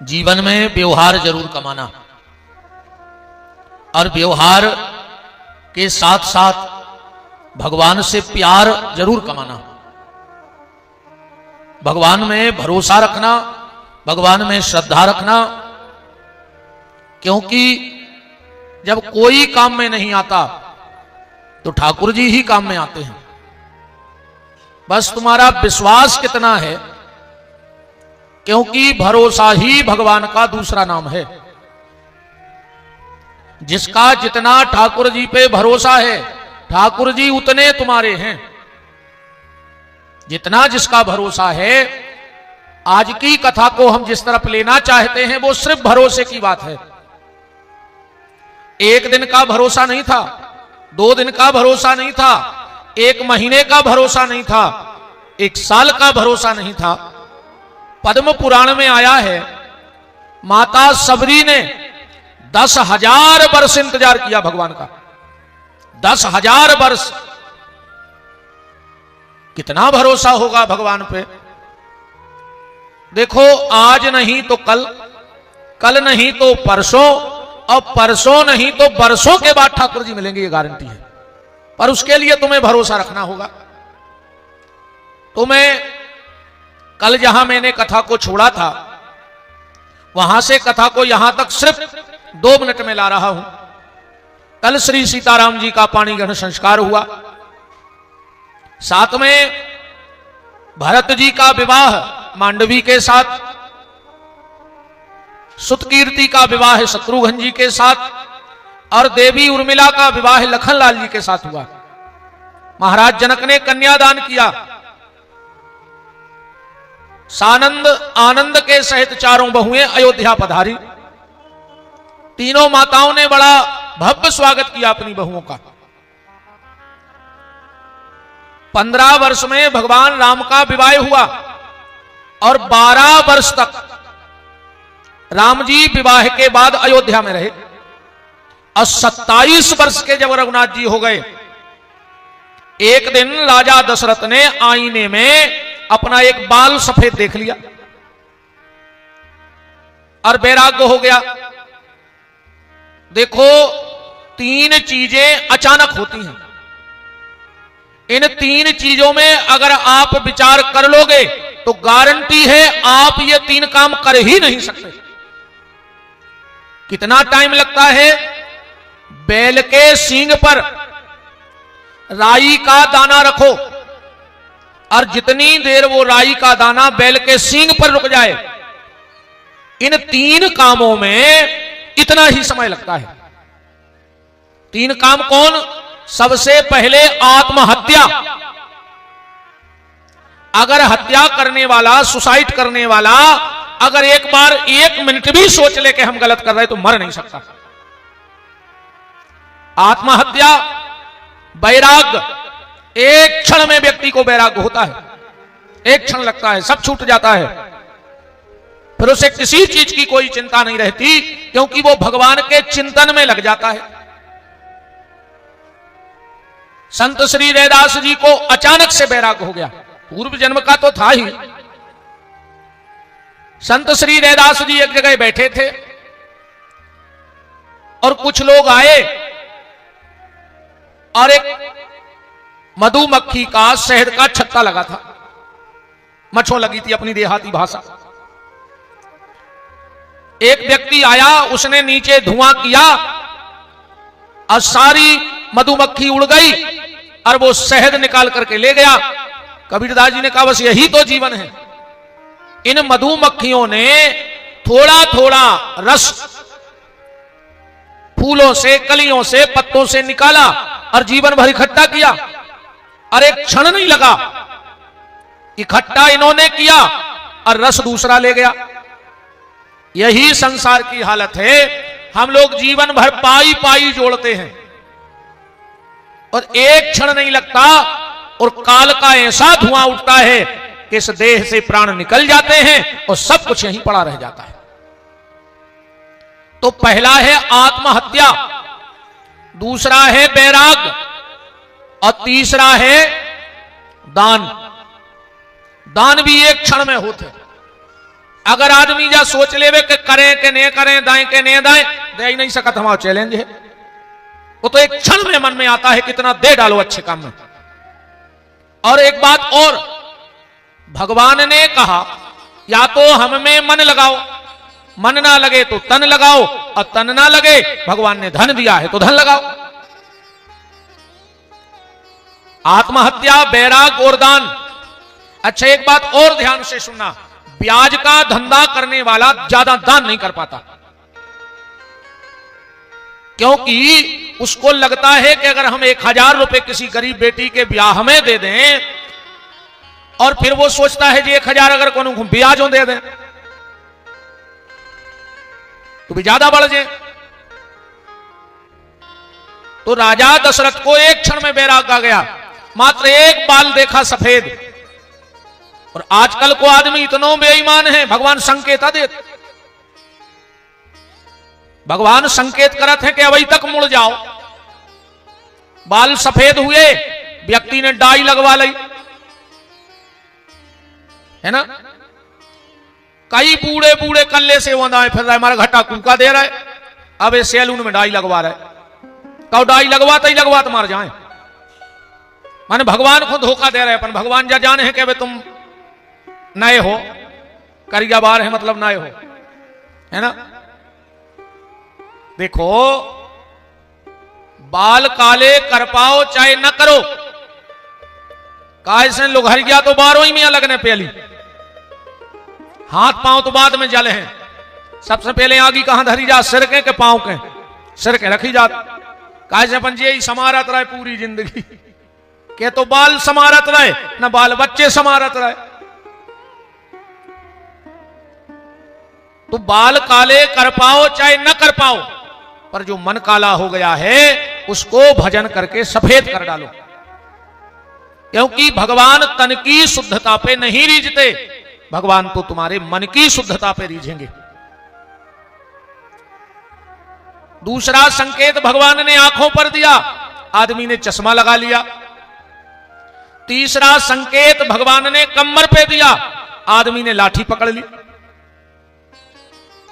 जीवन में व्यवहार जरूर कमाना और व्यवहार के साथ साथ भगवान से प्यार जरूर कमाना, भगवान में भरोसा रखना, भगवान में श्रद्धा रखना। क्योंकि जब कोई काम में नहीं आता तो ठाकुर जी ही काम में आते हैं। बस तुम्हारा विश्वास कितना है, क्योंकि भरोसा ही भगवान का दूसरा नाम है। जिसका जितना ठाकुर जी पे भरोसा है, ठाकुर जी उतने तुम्हारे हैं। जितना जिसका भरोसा है, आज की कथा को हम जिस तरफ लेना चाहते हैं वो सिर्फ भरोसे की बात है। एक दिन का भरोसा नहीं था, 2 दिन का भरोसा नहीं था, 1 महीने का भरोसा नहीं था, 1 साल का भरोसा नहीं था। पद्म पुराण में आया है, माता सबरी ने 10,000 वर्ष इंतजार किया भगवान का। 10,000 वर्ष। कितना भरोसा होगा भगवान पे। देखो, आज नहीं तो कल, कल नहीं तो परसों, और परसों नहीं तो बरसों के बाद ठाकुर जी मिलेंगे, ये गारंटी है। पर उसके लिए तुम्हें भरोसा रखना होगा। तुम्हें कल जहां मैंने कथा को छोड़ा था, वहां से कथा को यहां तक सिर्फ 2 मिनट में ला रहा हूं। कल श्री सीताराम जी का पाणी ग्रहण संस्कार हुआ। साथ में भरत जी का विवाह मांडवी के साथ, सुतकीर्ति का विवाह शत्रुघ्न जी के साथ, और देवी उर्मिला का विवाह लखनलाल जी के साथ हुआ। महाराज जनक ने कन्यादान किया। सानंद आनंद के सहित 4 बहुएं अयोध्या पधारी। तीनों माताओं ने बड़ा भव्य स्वागत किया अपनी बहुओं का। 15 वर्ष में भगवान राम का विवाह हुआ और 12 वर्ष तक राम जी विवाह के बाद अयोध्या में रहे। और 27 वर्ष के जब रघुनाथ जी हो गए, एक दिन राजा दशरथ ने आईने में अपना एक बाल सफेद देख लिया और वैराग्य हो गया। देखो, 3 चीजें अचानक होती हैं। इन 3 चीजों में अगर आप विचार कर लोगे तो गारंटी है आप ये 3 काम कर ही नहीं सकते। कितना टाइम लगता है? बैल के सींग पर राई का दाना रखो और जितनी देर वो राई का दाना बैल के सींग पर रुक जाए, इन 3 कामों में इतना ही समय लगता है। 3 काम कौन? सबसे पहले आत्महत्या। अगर हत्या करने वाला, सुसाइड करने वाला अगर एक बार 1 मिनट भी सोच ले कि हम गलत कर रहे तो मर नहीं सकता। आत्महत्या, वैराग्य, एक क्षण में व्यक्ति को वैराग्य होता है। एक क्षण लगता है, सब छूट जाता है, फिर उसे किसी चीज की कोई चिंता नहीं रहती, क्योंकि वो भगवान के चिंतन में लग जाता है। संत श्री रैदास जी को अचानक से वैराग्य हो गया। पूर्व जन्म का तो था ही। संत श्री रैदास जी एक जगह बैठे थे और कुछ लोग आए और एक मधुमक्खी का शहद का छत्ता लगा था, मच्छों लगी थी अपनी देहाती भाषा। एक व्यक्ति आया, उसने नीचे धुआं किया और सारी मधुमक्खी उड़ गई और वो शहद निकाल करके ले गया। कबीरदास जी ने कहा बस यही तो जीवन है। इन मधुमक्खियों ने थोड़ा थोड़ा रस फूलों से, कलियों से, पत्तों से निकाला और जीवन भर इकट्ठा किया। और एक क्षण नहीं लगा, इकट्ठा इन्होंने किया और रस दूसरा ले गया। यही संसार की हालत है। हम लोग जीवन भर पाई पाई जोड़ते हैं और एक क्षण नहीं लगता और काल का ऐसा धुआं उठता है कि इस देह से प्राण निकल जाते हैं और सब कुछ यहीं पड़ा रह जाता है। तो पहला है आत्महत्या, दूसरा है वैराग्य और तीसरा है दान। दान भी एक क्षण में होते। अगर आदमी जा सोच लेवे कि करें के नहीं करें, दाएं के नहीं दाएं, दे ही नहीं सकत, हमारा चैलेंज है। वो तो एक क्षण में मन में आता है कितना दे डालो अच्छे काम में। और एक बात और, भगवान ने कहा या तो हम में मन लगाओ, मन ना लगे तो तन लगाओ, और तन ना लगे, भगवान ने धन दिया है तो धन लगाओ। आत्महत्या, बैराग और दान। अच्छा एक बात और ध्यान से सुनना, ब्याज का धंधा करने वाला ज्यादा दान नहीं कर पाता, क्योंकि उसको लगता है कि अगर हम 1000 रुपए किसी गरीब बेटी के ब्याह में दे दें, और फिर वो सोचता है जी 1000 अगर को ब्याजों दे दें तो भी ज्यादा बढ़ जाए। तो राजा दशरथ को एक क्षण में बैराग आ गया, मात्र एक बाल देखा सफेद। और आजकल को आदमी इतनो बेईमान है, भगवान संकेत दे, भगवान संकेत करत है कि अभी तक मुड़ जाओ। बाल सफेद हुए, व्यक्ति ने डाई लगवा ली, है ना। कई बूढ़े बूढ़े कल्ले से वंदा फिर रहा है, हमारा घटा कूका दे रहा है, अब ये सैलून में डाई लगवा रहा है। कहो डाई लगवाता ही लगवाता मार जाए, माने भगवान को धोखा दे रहे हैं। अपन भगवान जा जाने हैं कि वे तुम नए हो, करिया बार है मतलब नए हो, है ना। देखो बाल काले कर पाओ चाहे न करो, कैसे लोग हरिया तो 12 ही में लगने पहली, हाथ पांव तो बाद में जले हैं। सबसे पहले आगी कहां धरी जा, सिर के पांव के, सिर के रखी जात। कैसे अपन जी समारत रहे पूरी जिंदगी, के तो बाल समारत रहे न बाल बच्चे समारत रहे। तो बाल काले कर पाओ चाहे न कर पाओ, पर जो मन काला हो गया है उसको भजन करके सफेद कर डालो, क्योंकि भगवान तन की शुद्धता पे नहीं रीझते, भगवान तो तुम्हारे मन की शुद्धता पे रीझेंगे। दूसरा संकेत भगवान ने आंखों पर दिया, आदमी ने चश्मा लगा लिया। तीसरा संकेत भगवान ने कमर पे दिया, आदमी ने लाठी पकड़ ली।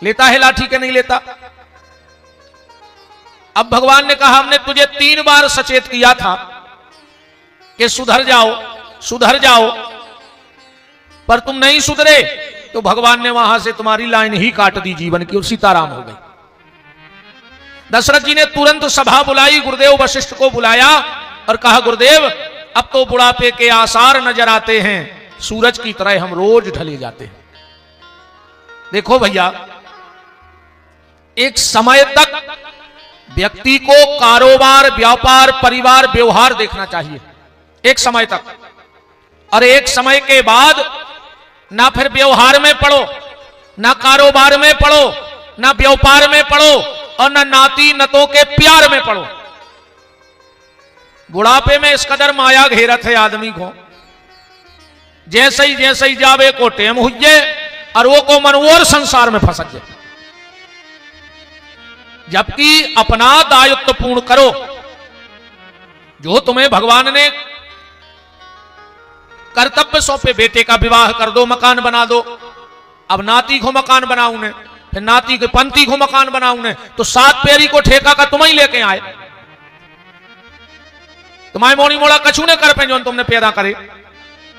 लेता है लाठी के नहीं लेता। अब भगवान ने कहा हमने तुझे 3 बार सचेत किया था कि सुधर जाओ सुधर जाओ, पर तुम नहीं सुधरे, तो भगवान ने वहां से तुम्हारी लाइन ही काट दी जीवन की और सीताराम हो गई। दशरथ जी ने तुरंत सभा बुलाई, गुरुदेव वशिष्ठ को बुलाया और कहा गुरुदेव अब तो बुढ़ापे के आसार नजर आते हैं, सूरज की तरह हम रोज ढले जाते हैं। देखो भैया, एक समय तक व्यक्ति को कारोबार, व्यापार, परिवार, व्यवहार देखना चाहिए, एक समय तक। और एक समय के बाद ना फिर व्यवहार में पड़ो, ना कारोबार में पड़ो, ना व्यापार में पड़ो, और ना नाती नतों के प्यार में पड़ो। बुढ़ापे में इस कदर माया घेरत है आदमी को, जैसे ही जावे को टेम हुए और वो को मनोर संसार में फंस जाए। जबकि अपना दायित्व पूर्ण करो, जो तुम्हें भगवान ने कर्तव्य सौंपे, बेटे का विवाह कर दो, मकान बना दो। अब नाती को मकान बनाऊ ने, फिर नाती के पंथी को मकान बनाऊ ने, तो 7 पेरी को ठेका का तुम ही लेके आए। तुम्हारे मोनी मोड़ा कछू ने कर पे जो तुमने पैदा करे,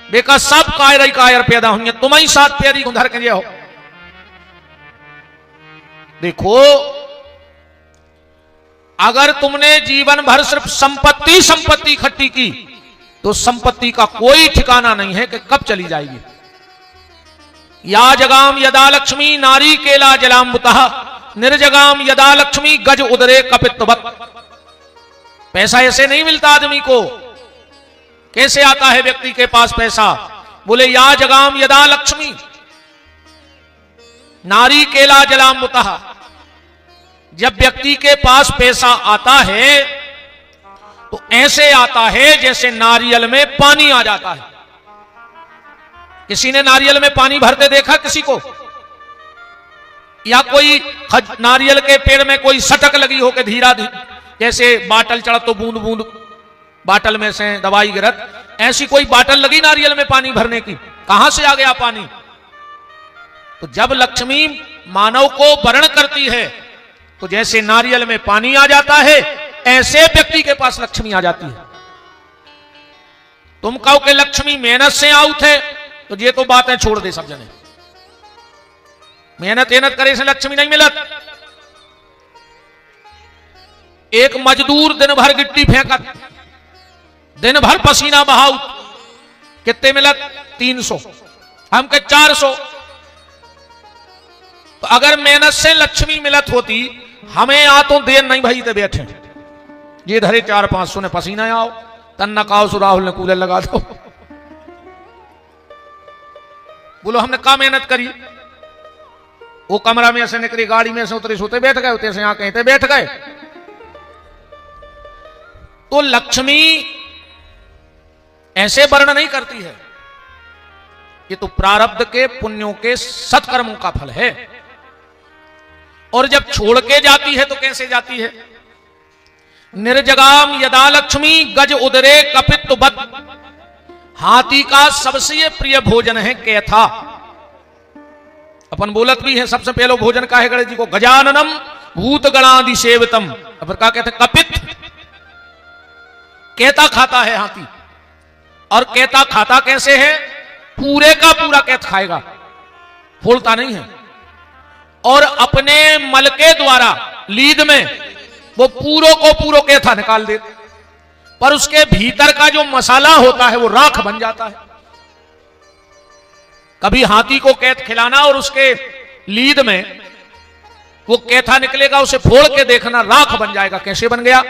बेका सब कायर ही कायर पैदा होंगे, तुम ही 7 पेरी को धर के हो। देखो अगर तुमने जीवन भर सिर्फ संपत्ति इकट्ठी की, तो संपत्ति का कोई ठिकाना नहीं है कि कब चली जाएगी। या जगाम यदा लक्ष्मी नारी केला जलाम्बुतः, निर्जगाम यदा लक्ष्मी गज उदरे कपित्ववत्। पैसा ऐसे नहीं मिलता आदमी को। कैसे आता है व्यक्ति के पास पैसा? बोले या जगाम यदा लक्ष्मी नारी केला जलाम्बुतः। जब व्यक्ति के पास पैसा आता है तो ऐसे आता है जैसे नारियल में पानी आ जाता है। किसी ने नारियल में पानी भरते देखा किसी को? या कोई नारियल के पेड़ में कोई सटक लगी हो के धीरा जैसे बाटल चढ़ तो बूंद बूंद बाटल में से दवाई गिरत, ऐसी कोई बाटल लगी नारियल में पानी भरने की? कहां से आ गया पानी? तो जब लक्ष्मी मानव को वर्ण करती है तो जैसे नारियल में पानी आ जाता है, ऐसे व्यक्ति के पास लक्ष्मी आ जाती है। तुम कहो कि लक्ष्मी मेहनत से आउट है, तो ये तो बातें छोड़ दे सब जने। मेहनत करे से लक्ष्मी नहीं मिलत। एक मजदूर दिन भर गिट्टी फेंकत, दिन भर पसीना बहाउ, कितने मिलत? 300, हम के 400। तो अगर मेहनत से लक्ष्मी मिलत होती, हमें आ तो देर नहीं भाई ते बैठे, ये धरे 400-500 ने पसीना आओ, तन नकाओ सो राहुल ने कूलर लगा दो। बोलो हमने का मेहनत करी? वो कमरा में से निकली, गाड़ी में से उतरे, सोते बैठ गए, उतरे से यहां कहते बैठ गए। तो लक्ष्मी ऐसे वर्ण नहीं करती है, ये तो प्रारब्ध के पुण्यों के सत्कर्मों का फल है। और जब छोड़ के जाती है तो कैसे जाती है? निर्जगाम यदा लक्ष्मी गज उदरे कपित्त बत, हाथी का सबसे प्रिय भोजन है कैथा। अपन बोलत भी है सबसे पहले भोजन का है गणेश जी को, गजाननम भूत गणादि सेवितम। अब क्या कहते? कपित्त, कैता खाता है हाथी। और कैता खाता कैसे है? पूरे का पूरा कैत खाएगा, फोड़ता नहीं है। और अपने मल के द्वारा लीद में वो पूरों को पूरो कैथा निकाल दे, पर उसके भीतर का जो मसाला होता है वो राख बन जाता है। कभी हाथी को कैथ खिलाना और उसके लीद में वो कैथा निकलेगा, उसे फोड़ के देखना, राख बन जाएगा। कैसे बन गया?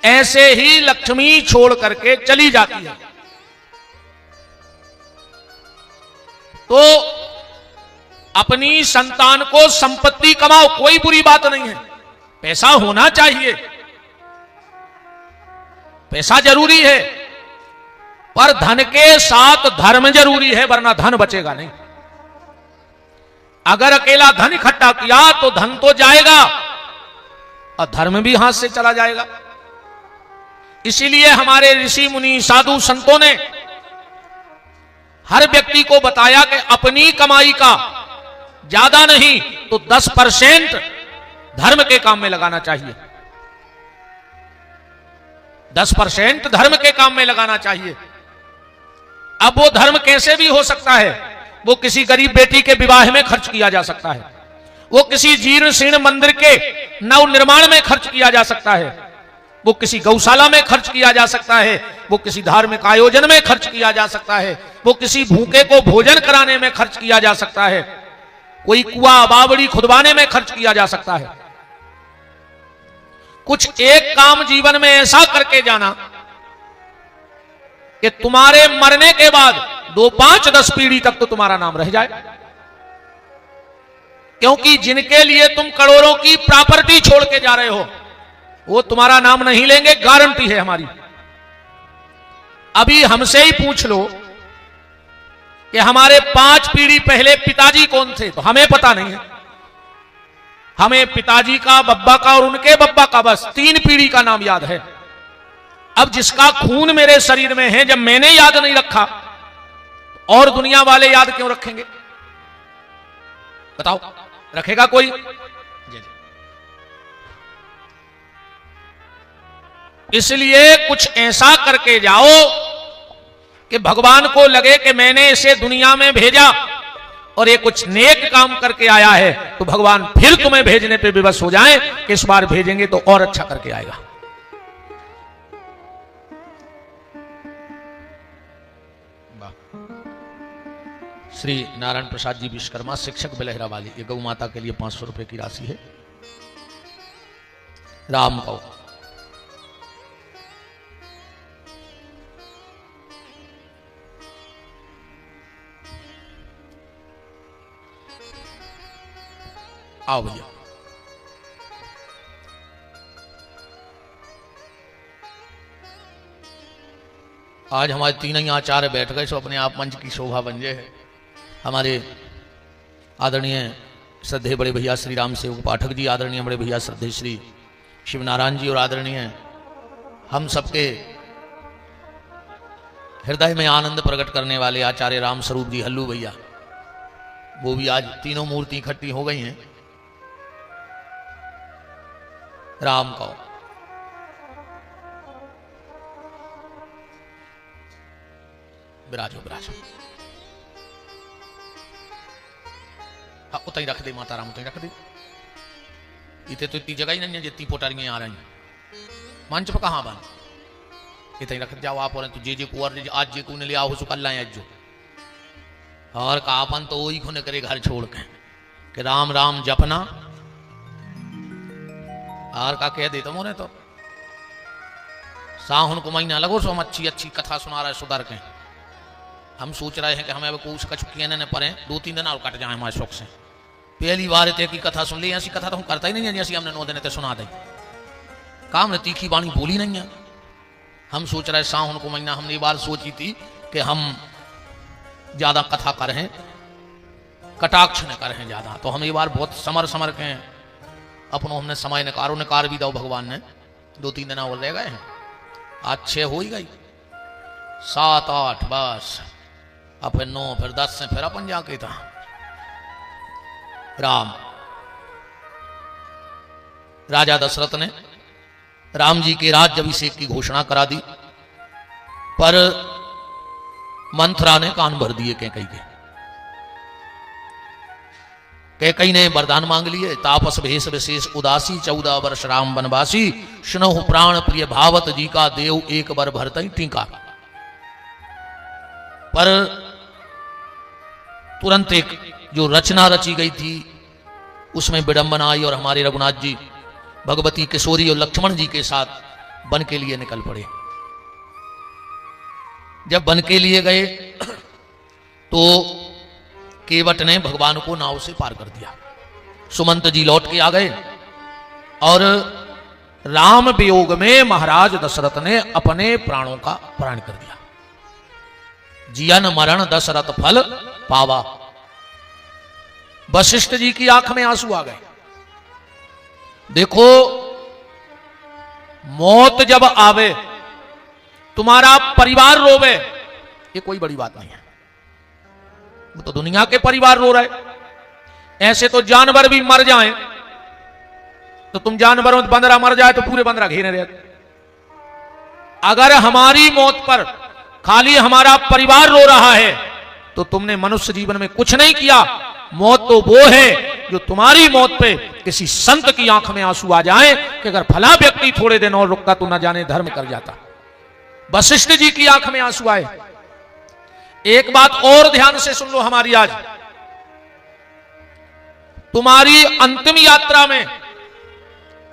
ऐसे ही लक्ष्मी छोड़ करके चली जाती है। तो अपनी संतान को संपत्ति कमाओ, कोई बुरी बात नहीं है, पैसा होना चाहिए, पैसा जरूरी है, पर धन के साथ धर्म जरूरी है, वरना धन बचेगा नहीं। अगर अकेला धन इकट्ठा किया तो धन तो जाएगा और धर्म भी हाथ से चला जाएगा। इसीलिए हमारे ऋषि मुनि साधु संतों ने हर व्यक्ति को बताया कि अपनी कमाई का ज्यादा नहीं तो 10% धर्म के काम में लगाना चाहिए। 10% धर्म के काम में लगाना चाहिए। अब वो धर्म कैसे भी हो सकता है, वो किसी गरीब बेटी के विवाह में खर्च किया जा सकता है, वो किसी जीर्ण शीर्ण मंदिर के नव निर्माण में खर्च किया जा सकता है, वो किसी गौशाला में खर्च किया जा सकता है, वो किसी धार्मिक आयोजन में खर्च किया जा सकता है, वो किसी भूखे को भोजन कराने में खर्च किया जा सकता है, कोई कुआं बावड़ी खुदवाने में खर्च किया जा सकता है। कुछ एक काम जीवन में ऐसा करके जाना कि तुम्हारे मरने के बाद 2, 5, 10 पीढ़ी तक तो तुम्हारा नाम रह जाए। क्योंकि जिनके लिए तुम करोड़ों की प्रॉपर्टी छोड़ के जा रहे हो वो तुम्हारा नाम नहीं लेंगे, गारंटी है हमारी। अभी हमसे ही पूछ लो कि हमारे 5 पीढ़ी पहले पिताजी कौन थे, तो हमें पता नहीं है। हमें पिताजी का, बब्बा का और उनके बब्बा का, बस 3 पीढ़ी का नाम याद है। अब जिसका खून मेरे शरीर में है, जब मैंने याद नहीं रखा और दुनिया वाले याद क्यों रखेंगे? बताओ, रखेगा कोई? इसलिए कुछ ऐसा करके जाओ कि भगवान को लगे कि मैंने इसे दुनिया में भेजा और ये कुछ नेक काम करके आया है, तो भगवान फिर तुम्हें भेजने पे विवश हो जाएं कि इस बार भेजेंगे तो और अच्छा करके आएगा। श्री नारायण प्रसाद जी विश्वकर्मा, शिक्षक बिलहरा वाली, ये गौ माता के लिए 500 रुपए की राशि है। राम को आओ भैया। आज हमारे 3 ही आचार्य बैठ गए, सो अपने आप मंच की शोभा बन जाए है। हमारे आदरणीय श्रद्धेय बड़े भैया श्री राम सेवक पाठक जी, आदरणीय बड़े भैया श्रद्धेय श्री शिवनारायण जी और आदरणीय हम सबके हृदय में आनंद प्रकट करने वाले आचार्य राम स्वरूप जी हल्लू भैया, वो भी आज तीनों मूर्ति इकट्ठी हो गई हैं राम को। विराजो विराजो, हाँ उत ही रख दे माता राम, उत ही रख दे। इतने तो इतनी जगह ही नहीं है जितनी पोटारियां आ रही मंच पर कहां बन, इतने रख जाओ आप। और जे जे कुंवर आज जे को ने लिया हो सुकल लाए जो और का अपन तो वही खुने करे घर छोड़ के कि राम राम जपना और का कह देता मोने तो साहुन को महीना लगो सो हम अच्छी अच्छी कथा सुना रहे सुधर के। हम सोच रहे हैं कि हमें कुछ कचुकियां ने पढ़े 2-3 दिन और कट जाए हमारे शौक से। पहली बार ते की कथा सुन ली, ऐसी कथा तो हम करता ही नहीं है जैसी हमने 9 दिन ते सुना दे। काम ने तीखी बाणी बोली नहीं है। हम सोच रहे साहुन को महीना हमने बार सोची थी कि हम ज्यादा कथा करें, कटाक्ष न करें ज्यादा, तो हम ये बार बहुत समर समर के अपनों हमने समय निकारो निकार भी दो भगवान ने। 2-3 दिन और रह गए हैं, आज 6 हो ही गई, 7-8 बस, अब फिर 9 फिर 10 से फिर अपन जाके था राम। राजा दशरथ ने राम जी के राज्याभिषेक की घोषणा करा दी, पर मंथरा ने कान भर दिए कैकई के। कैकई ने वरदान मांग लिए, तापस भेष विशेष उदासी 14 वर्ष राम वनवासी, सुनहु प्राण प्रिय भावत जी का देव एक बार भरतई टीका। पर तुरंत एक जो रचना रची गई थी उसमें विडंबना आई और हमारे रघुनाथ जी भगवती किशोरी और लक्ष्मण जी के साथ वन के लिए निकल पड़े। जब वन के लिए गए तो केवट ने भगवान को नाव से पार कर दिया। सुमंत जी लौट के आ गए और राम वियोग में महाराज दशरथ ने अपने प्राणों का प्राण कर दिया। जियन मरण दशरथ फल पावा। वशिष्ठ जी की आंख में आंसू आ गए। देखो, मौत जब आवे तुम्हारा परिवार रोवे, ये कोई बड़ी बात नहीं है। वो तो दुनिया के परिवार रो रहे, ऐसे तो जानवर भी मर जाएं तो तुम जानवरों में बंदरा मर जाए तो पूरे बंदरा घेरे रहते। अगर हमारी मौत पर खाली हमारा परिवार रो रहा है तो तुमने मनुष्य जीवन में कुछ नहीं किया। मौत तो वो है जो तुम्हारी मौत पे किसी संत की आंख में आंसू आ जाए कि अगर फला व्यक्ति थोड़े दिन और रुकता तो न जाने धर्म कर जाता। वशिष्ठ जी की आंख में आंसू आए। एक बात और ध्यान से सुन लो हमारी आज, तुम्हारी अंतिम यात्रा में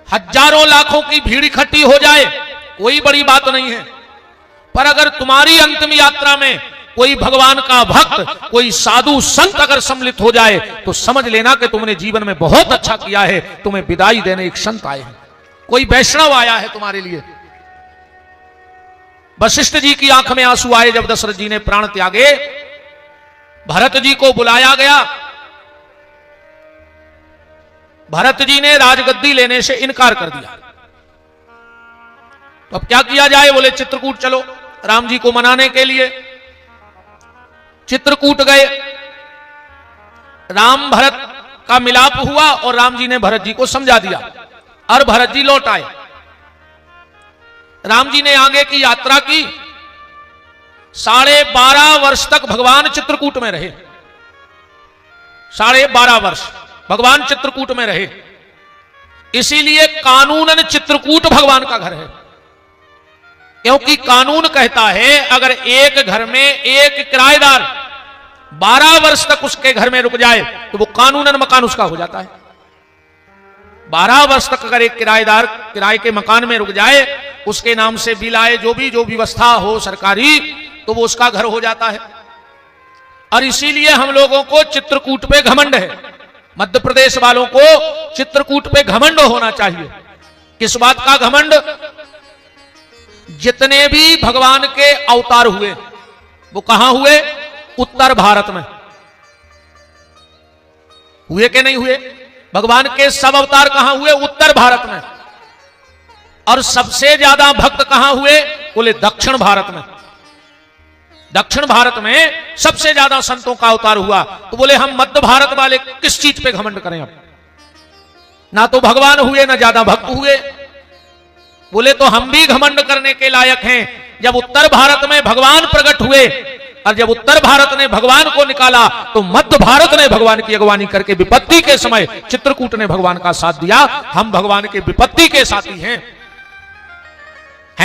हजारों लाखों की भीड़ इकट्ठी हो जाए कोई बड़ी बात नहीं है, पर अगर तुम्हारी अंतिम यात्रा में कोई भगवान का भक्त, कोई साधु संत अगर सम्मिलित हो जाए तो समझ लेना कि तुमने जीवन में बहुत अच्छा किया है। तुम्हें विदाई देने एक संत आए हैं, कोई वैष्णव आया है तुम्हारे लिए। वशिष्ठ जी की आंख में आंसू आए जब दशरथ जी ने प्राण त्यागे। भरत जी को बुलाया गया। भरत जी ने राजगद्दी लेने से इनकार कर दिया। तो अब क्या किया जाए? बोले चित्रकूट चलो राम जी को मनाने के लिए। चित्रकूट गए, राम भरत का मिलाप हुआ और राम जी ने भरत जी को समझा दिया और भरत जी लौट आए। राम जी ने आगे की यात्रा की। 12.5 वर्ष तक भगवान चित्रकूट में रहे। 12.5 वर्ष भगवान चित्रकूट में रहे। इसीलिए कानूनन चित्रकूट भगवान का घर है, क्योंकि कानून कहता है अगर एक घर में एक किराएदार 12 वर्ष तक उसके घर में रुक जाए तो वो कानूनन मकान उसका हो जाता है। 12 वर्ष तक अगर एक किराएदार किराए के मकान में रुक जाए, उसके नाम से बिल आए, जो व्यवस्था हो सरकारी, तो वो उसका घर हो जाता है। और इसीलिए हम लोगों को चित्रकूट पे घमंड है। मध्य प्रदेश वालों को चित्रकूट पे घमंड होना चाहिए। किस बात का घमंड? जितने भी भगवान के अवतार हुए वो कहां हुए? उत्तर भारत में हुए कि नहीं हुए? भगवान के सब अवतार कहां हुए? उत्तर भारत में। और सबसे ज्यादा भक्त कहां हुए? बोले दक्षिण भारत में। दक्षिण भारत में सबसे ज्यादा संतों का अवतार हुआ, तो बोले हम मध्य भारत वाले किस चीज पे घमंड करें? अब ना तो भगवान हुए ना ज्यादा भक्त हुए। बोले तो हम भी घमंड करने के लायक हैं। जब उत्तर भारत में भगवान प्रकट हुए और जब उत्तर भारत ने भगवान को निकाला, तो मध्य भारत ने भगवान की अगवानी करके विपत्ति के समय चित्रकूट ने भगवान का साथ दिया। हम भगवान के विपत्ति के साथी हैं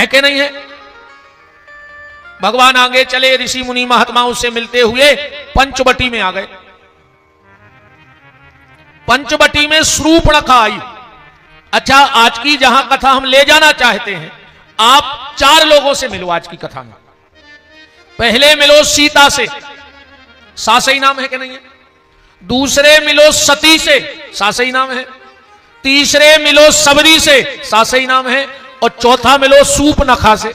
कि नहीं है? भगवान आगे चले, ऋषि मुनि महात्माओं से मिलते हुए पंचवटी में आ गए। पंचवटी में शूर्पणखा आई। अच्छा, आज की जहां कथा हम ले जाना चाहते हैं, आप 4 लोगों से मिलो आज की कथा में। पहले मिलो सीता से, सासई नाम है कि नहीं है? दूसरे मिलो सती से, सासई नाम है। तीसरे मिलो सबरी से, सासई नाम है। और चौथा मिलो शूर्पणखा से,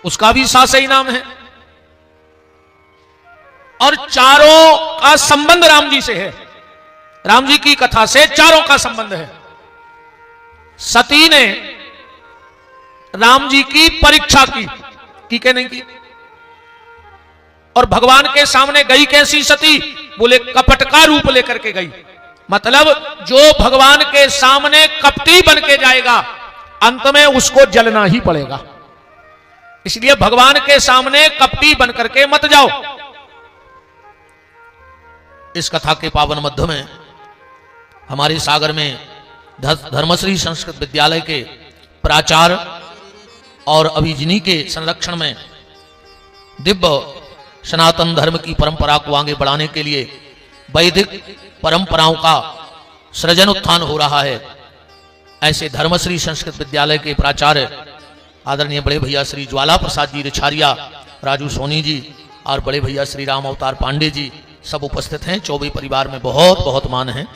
उसका भी सासई नाम है। और चारों का संबंध राम जी से है। राम जी की कथा से चारों का संबंध है। सती ने राम जी की परीक्षा की कि नहीं की? और भगवान के सामने गई कैसी सती? बोले कपट का रूप लेकर के गई। मतलब जो भगवान के सामने कपटी बन के जाएगा, अंत में उसको जलना ही पड़ेगा। इसलिए भगवान के सामने कपटी बन करके मत जाओ। इस कथा के पावन मध्य में हमारे सागर में धर्मश्री संस्कृत विद्यालय के प्राचार्य और अभिजिनी के संरक्षण में दिव्य सनातन धर्म की परंपरा को आगे बढ़ाने के लिए वैदिक परंपराओं का सृजन उत्थान हो रहा है। ऐसे धर्मश्री संस्कृत विद्यालय के प्राचार्य आदरणीय बड़े भैया श्री ज्वाला प्रसाद जी रिछारिया, राजू सोनी जी और बड़े भैया श्री राम अवतार पांडे जी सब उपस्थित हैं। चौबे परिवार में बहुत बहुत मान है।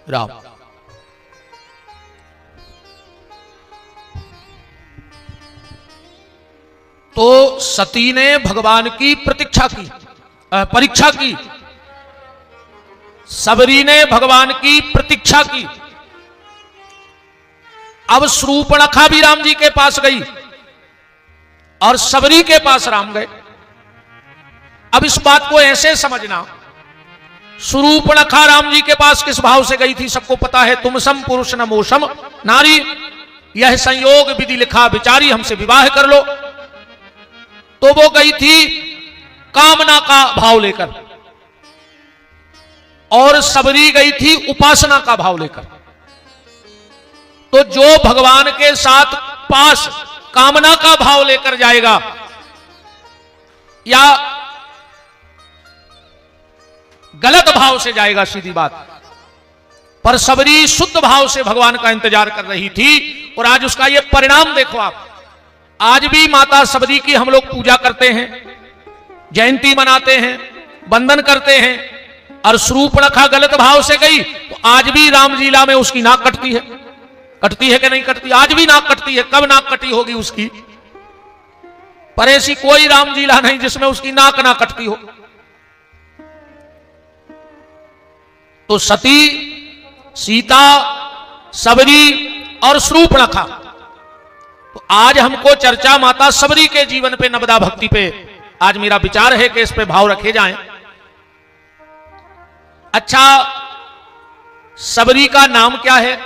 राम तो सती ने भगवान की परीक्षा की। सबरी ने भगवान की प्रतीक्षा की। अब शूर्पणखा भी राम जी के पास गई और सबरी के पास राम गए। अब इस बात को ऐसे समझना, शूर्पणखा राम जी के पास किस भाव से गई थी सबको पता है। तुम सम पुरुष न मोसम नारी, यह संयोग विधि लिखा विचारी, हमसे विवाह कर लो। तो वो गई थी कामना का भाव लेकर, और सबरी गई थी उपासना का भाव लेकर। तो जो भगवान के साथ पास कामना का भाव लेकर जाएगा या गलत भाव से जाएगा, सीधी बात। पर सबरी शुद्ध भाव से भगवान का इंतजार कर रही थी, और आज उसका ये परिणाम देखो आप। आज भी माता सबरी की हम लोग पूजा करते हैं, जयंती मनाते हैं, वंदन करते हैं। और शूर्पणखा गलत भाव से गई तो आज भी रामलीला में उसकी नाक कटती है कि नहीं कटती? आज भी नाक कटती है। कब नाक कटी होगी उसकी? पर ऐसी कोई रामलीला नहीं जिसमें उसकी नाक ना कटती हो। तो सती, सीता, सबरी और शूर्पणखा। तो आज हमको चर्चा माता सबरी के जीवन पे, नवदा भक्ति पे आज मेरा विचार है कि इस पे भाव रखे जाएं। अच्छा, सबरी का नाम क्या है?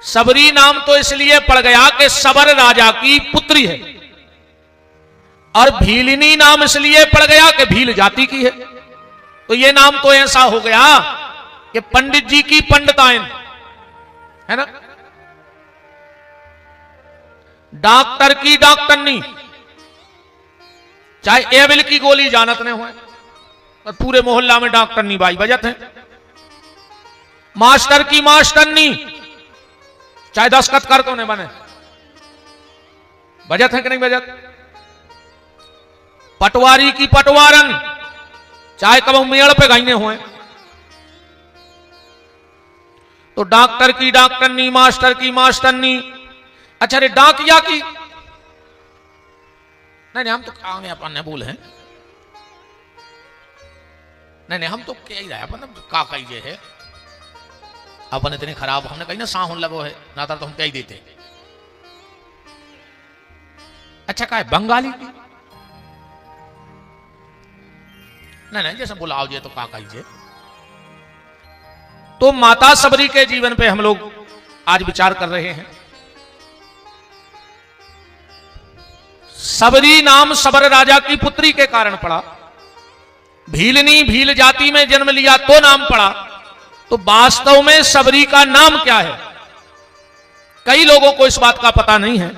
सबरी नाम तो इसलिए पड़ गया कि सबर राजा की पुत्री है, और भीलिनी नाम इसलिए पड़ गया कि भील जाति की है। तो ये नाम तो ऐसा हो गया कि पंडित जी की पंडितायन है ना, डॉक्टर की डॉक्टरनी, चाहे एविल की गोली जानत ने हो, पर पूरे मोहल्ला में डॉक्टरनी बाई बजत है। मास्टर की मास्टरनी, चाहे दस्खत कर तो नहीं बने, बजत है कि नहीं बजत। पटवारी की पटवारन, चाहे कब मेड़ पे गाइने हुए, तो डॉक्टर की डॉक्टरनी, मास्टर की मास्टरनी। अच्छा रे डाकिया की, नहीं हम तो आगे अपन बोल हैं, नहीं हम तो क्या ही रहे अपन का कही है अपन इतने खराब, हमने कही ना साहुन लगो है ना तो हम क्या ही देते। अच्छा का है बंगाली की, नहीं जैसे बुलाओ जे तो का कही। तो माता सबरी के जीवन पे हम लोग आज विचार कर रहे हैं। सबरी नाम सबर राजा की पुत्री के कारण पड़ा। भीलनी भील जाति में जन्म लिया तो नाम पड़ा। तो वास्तव में सबरी का नाम क्या है, कई लोगों को इस बात का पता नहीं है।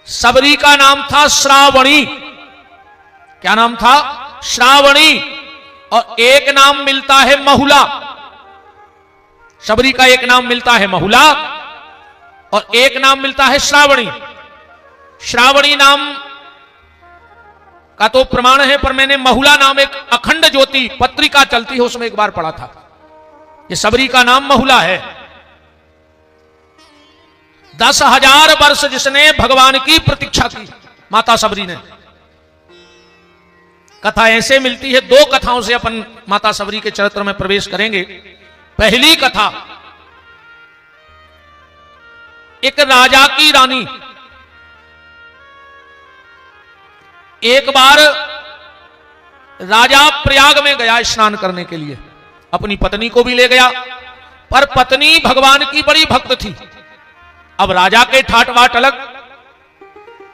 सबरी का नाम था श्रावणी। क्या नाम था? श्रावणी। और एक नाम मिलता है महुला। सबरी का एक नाम मिलता है महुला और एक नाम मिलता है श्रावणी। श्रावणी नाम का तो प्रमाण है, पर मैंने महुला नाम एक अखंड ज्योति पत्रिका चलती है उसमें एक बार पढ़ा था। ये सबरी का नाम महुला है। 10,000 वर्ष जिसने भगवान की प्रतीक्षा की, माता सबरी ने। कथा ऐसे मिलती है, दो कथाओं से अपन माता सबरी के चरित्र में प्रवेश करेंगे। पहली कथा, एक राजा की रानी एक बार राजा प्रयाग में गया स्नान करने के लिए, अपनी पत्नी को भी ले गया, पर पत्नी भगवान की बड़ी भक्त थी। अब राजा के ठाट बाट अलग।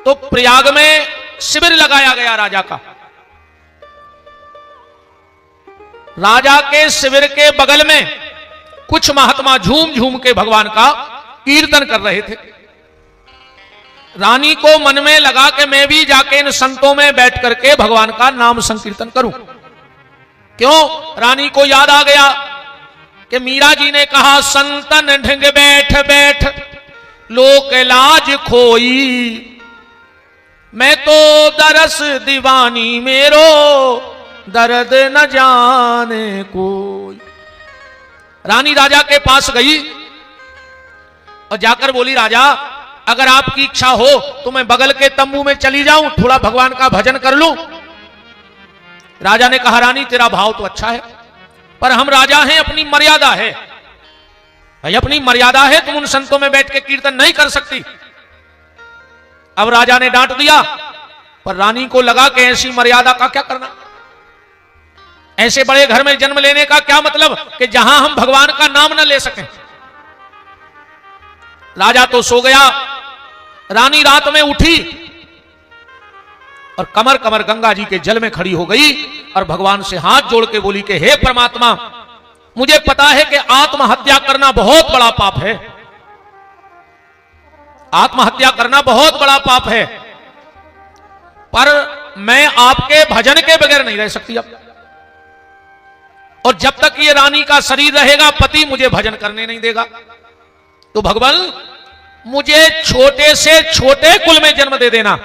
तो प्रयाग में शिविर लगाया गया राजा का। राजा के शिविर के बगल में कुछ महात्मा झूम झूम के भगवान का कीर्तन कर रहे थे। रानी को मन में लगा कि मैं भी जाके इन संतों में बैठ करके भगवान का नाम संकीर्तन करूं। क्यों? रानी को याद आ गया कि मीरा जी ने कहा, संतन ढंग बैठ बैठ लोक लाज खोई, मैं तो दरस दीवानी मेरो दर्द न जाने कोई। रानी राजा के पास गई और जाकर बोली, राजा अगर आपकी इच्छा हो तो मैं बगल के तंबू में चली जाऊं, थोड़ा भगवान का भजन कर लूं। राजा ने कहा, रानी तेरा भाव तो अच्छा है, पर हम राजा हैं, अपनी मर्यादा है भाई, अपनी मर्यादा है, तुम उन संतों में बैठ के कीर्तन नहीं कर सकती। अब राजा ने डांट दिया, पर रानी को लगा कि ऐसी मर्यादा का क्या करना, ऐसे बड़े घर में जन्म लेने का क्या मतलब कि जहां हम भगवान का नाम न ले सकें। राजा तो सो गया। रानी रात में उठी और कमर कमर गंगा जी के जल में खड़ी हो गई और भगवान से हाथ जोड़ के बोली कि हे परमात्मा, मुझे पता है कि आत्महत्या करना बहुत बड़ा पाप है, आत्महत्या करना बहुत बड़ा पाप है, पर मैं आपके भजन के बगैर नहीं रह सकती अब। और जब तक ये रानी का शरीर रहेगा, पति मुझे भजन करने नहीं देगा। तो भगवान मुझे छोटे से छोटे कुल में जन्म दे देना,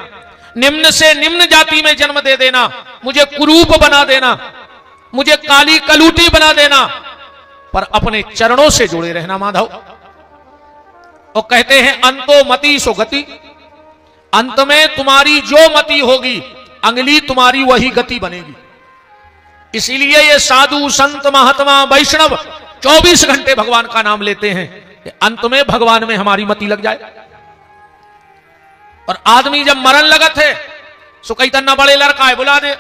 निम्न से निम्न जाति में जन्म दे देना, मुझे कुरूप बना देना, मुझे काली कलूटी बना देना, पर अपने चरणों से जुड़े रहना माधव। और कहते हैं अंतो मति सो गति, अंत में तुम्हारी जो मति होगी अंगली तुम्हारी वही गति बनेगी। इसीलिए ये साधु संत महात्मा वैष्णव 24 घंटे भगवान का नाम लेते हैं कि अंत में भगवान में हमारी मति लग जाए। और आदमी जब मरण लगत है सो कई तन्ना बड़े लड़का है बुला दे,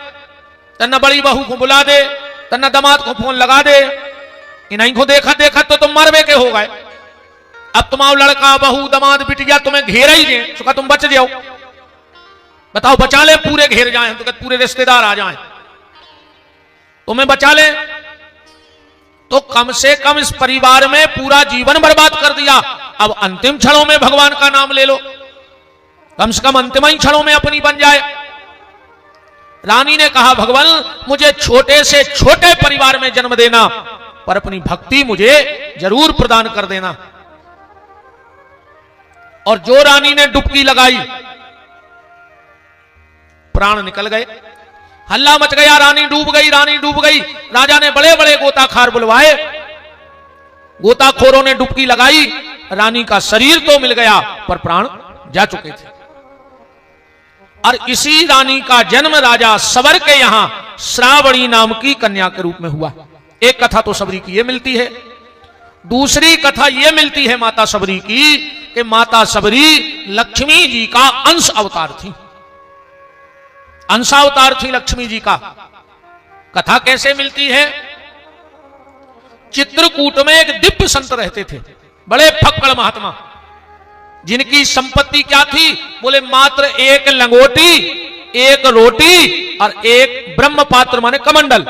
तन्ना बड़ी बहू को बुला दे, तन्ना दामाद को फोन लगा दे, इन्हीं को देखा देखा तो तुम मरवे के हो गए। अब तुम्हारा लड़का बहू दामाद बिटिया तुम्हें घेरा ही दे, सो तुम बच जाओ। बताओ बचा ले, पूरे घेर जाए तो पूरे रिश्तेदार आ जाए, तुम्हें बचा ले। तो कम से कम इस परिवार में पूरा जीवन बर्बाद कर दिया, अब अंतिम क्षणों में भगवान का नाम ले लो, कम से कम अंतिम ही क्षणों में अपनी बन जाए। रानी ने कहा भगवान मुझे छोटे से छोटे परिवार में जन्म देना, पर अपनी भक्ति मुझे जरूर प्रदान कर देना। और जो रानी ने डुबकी लगाई प्राण निकल गए, हल्ला मच गया, रानी डूब गई, रानी डूब गई। राजा ने बड़े बड़े गोताखार बुलवाए, गोताखोरों ने डुबकी लगाई, रानी का शरीर तो मिल गया पर प्राण जा चुके थे। और इसी रानी का जन्म राजा सबर के यहां श्रावणी नाम की कन्या के रूप में हुआ। एक कथा तो सबरी की ये मिलती है। दूसरी कथा ये मिलती है माता सबरी की कि माता सबरी लक्ष्मी जी का अंश अवतार थी, अंशावतार थी लक्ष्मी जी का। कथा कैसे मिलती है? चित्रकूट में एक दिव्य संत रहते थे, बड़े फक्कड़ महात्मा, जिनकी संपत्ति क्या थी? बोले मात्र एक लंगोटी, एक रोटी और एक ब्रह्म पात्र माने कमंडल।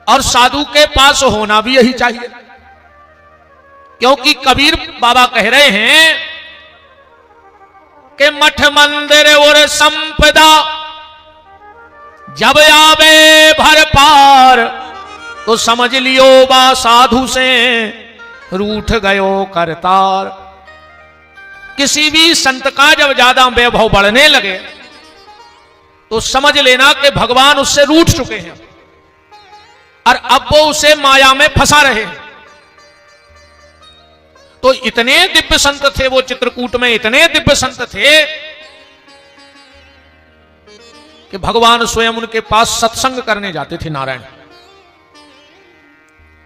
और साधु के पास होना भी यही चाहिए, क्योंकि कबीर बाबा कह रहे हैं कि मठ मंदिर और संपदा जब आवे भर पार, तो समझ लियो बा साधु से रूठ गयो करतार। किसी भी संत का जब ज्यादा वैभव बढ़ने लगे तो समझ लेना कि भगवान उससे रूठ चुके हैं और अब वो उसे माया में फंसा रहे हैं। तो इतने दिव्य संत थे वो, चित्रकूट में इतने दिव्य संत थे कि भगवान स्वयं उनके पास सत्संग करने जाते थे। नारायण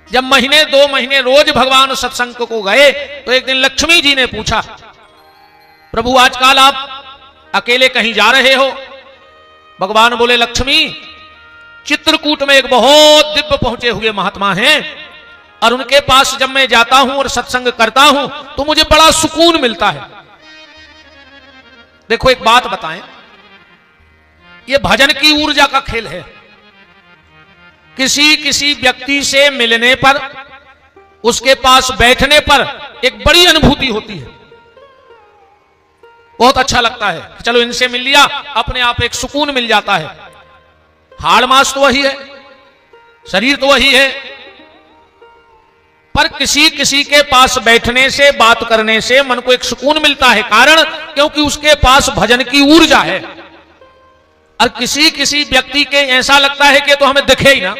जब महीने 2 महीने रोज भगवान सत्संग को गए तो एक दिन लक्ष्मी जी ने पूछा, प्रभु आजकल आप अकेले कहीं जा रहे हो? भगवान बोले, लक्ष्मी चित्रकूट में एक बहुत दिव्य पहुंचे हुए महात्मा हैं और उनके पास जब मैं जाता हूं और सत्संग करता हूं तो मुझे बड़ा सुकून मिलता है। देखो एक बात बताएं, ये भजन की ऊर्जा का खेल है। किसी किसी व्यक्ति से मिलने पर, उसके पास बैठने पर एक बड़ी अनुभूति होती है, बहुत अच्छा लगता है। चलो इनसे मिल लिया, अपने आप एक सुकून मिल जाता है। हाड़ मास तो वही है, शरीर तो वही है, पर किसी किसी के पास बैठने से, बात करने से मन को एक सुकून मिलता है। कारण क्योंकि उसके पास भजन की ऊर्जा है। और किसी किसी व्यक्ति के ऐसा लगता है कि तो हमें दिखे ही ना,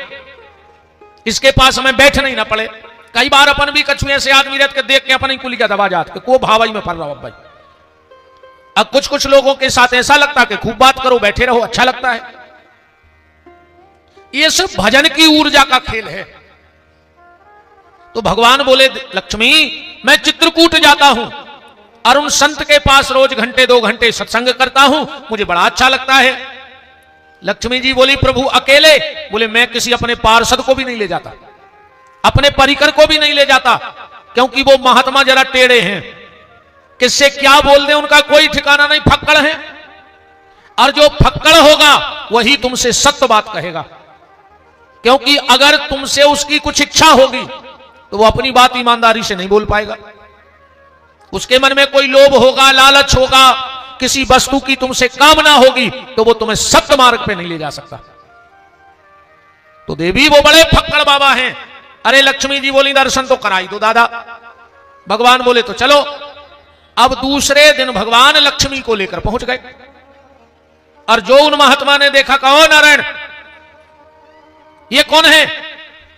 इसके पास हमें बैठना ही ना पड़े। कई बार अपन भी कछुए से आदमी रहते के देख के अपन ही कुली का दबा जाते को भावाई में पड़ रहा हो भाई। अब कुछ कुछ लोगों के साथ ऐसा लगता है कि खूब बात करो, बैठे रहो, अच्छा लगता है। ये सब भजन की ऊर्जा का खेल है। तो भगवान बोले, लक्ष्मी मैं चित्रकूट जाता हूं और उन संत के पास रोज घंटे 2 घंटे सत्संग करता हूं, मुझे बड़ा अच्छा लगता है। लक्ष्मी जी बोली, प्रभु अकेले? बोले, मैं किसी अपने पार्षद को भी नहीं ले जाता, अपने परिकर को भी नहीं ले जाता, क्योंकि वो महात्मा जरा टेढ़े हैं, किससे क्या बोल दे उनका कोई ठिकाना नहीं, फक्कड़ है। और जो फक्कड़ होगा वही तुमसे सत्य बात कहेगा, क्योंकि अगर तुमसे उसकी कुछ इच्छा होगी तो वो अपनी बात ईमानदारी से नहीं बोल पाएगा। उसके मन में कोई लोभ होगा, लालच होगा, किसी वस्तु की तुमसे कामना होगी, तो वो तुम्हें सत्य मार्ग पे नहीं ले जा सकता। तो देवी वो बड़े फक्कड़ बाबा हैं। अरे लक्ष्मी जी बोली, दर्शन तो कराई दो दादा। भगवान बोले, तो चलो। अब दूसरे दिन भगवान लक्ष्मी को लेकर पहुंच गए और जो उन महात्मा ने देखा, कहो नारायण ये कौन है,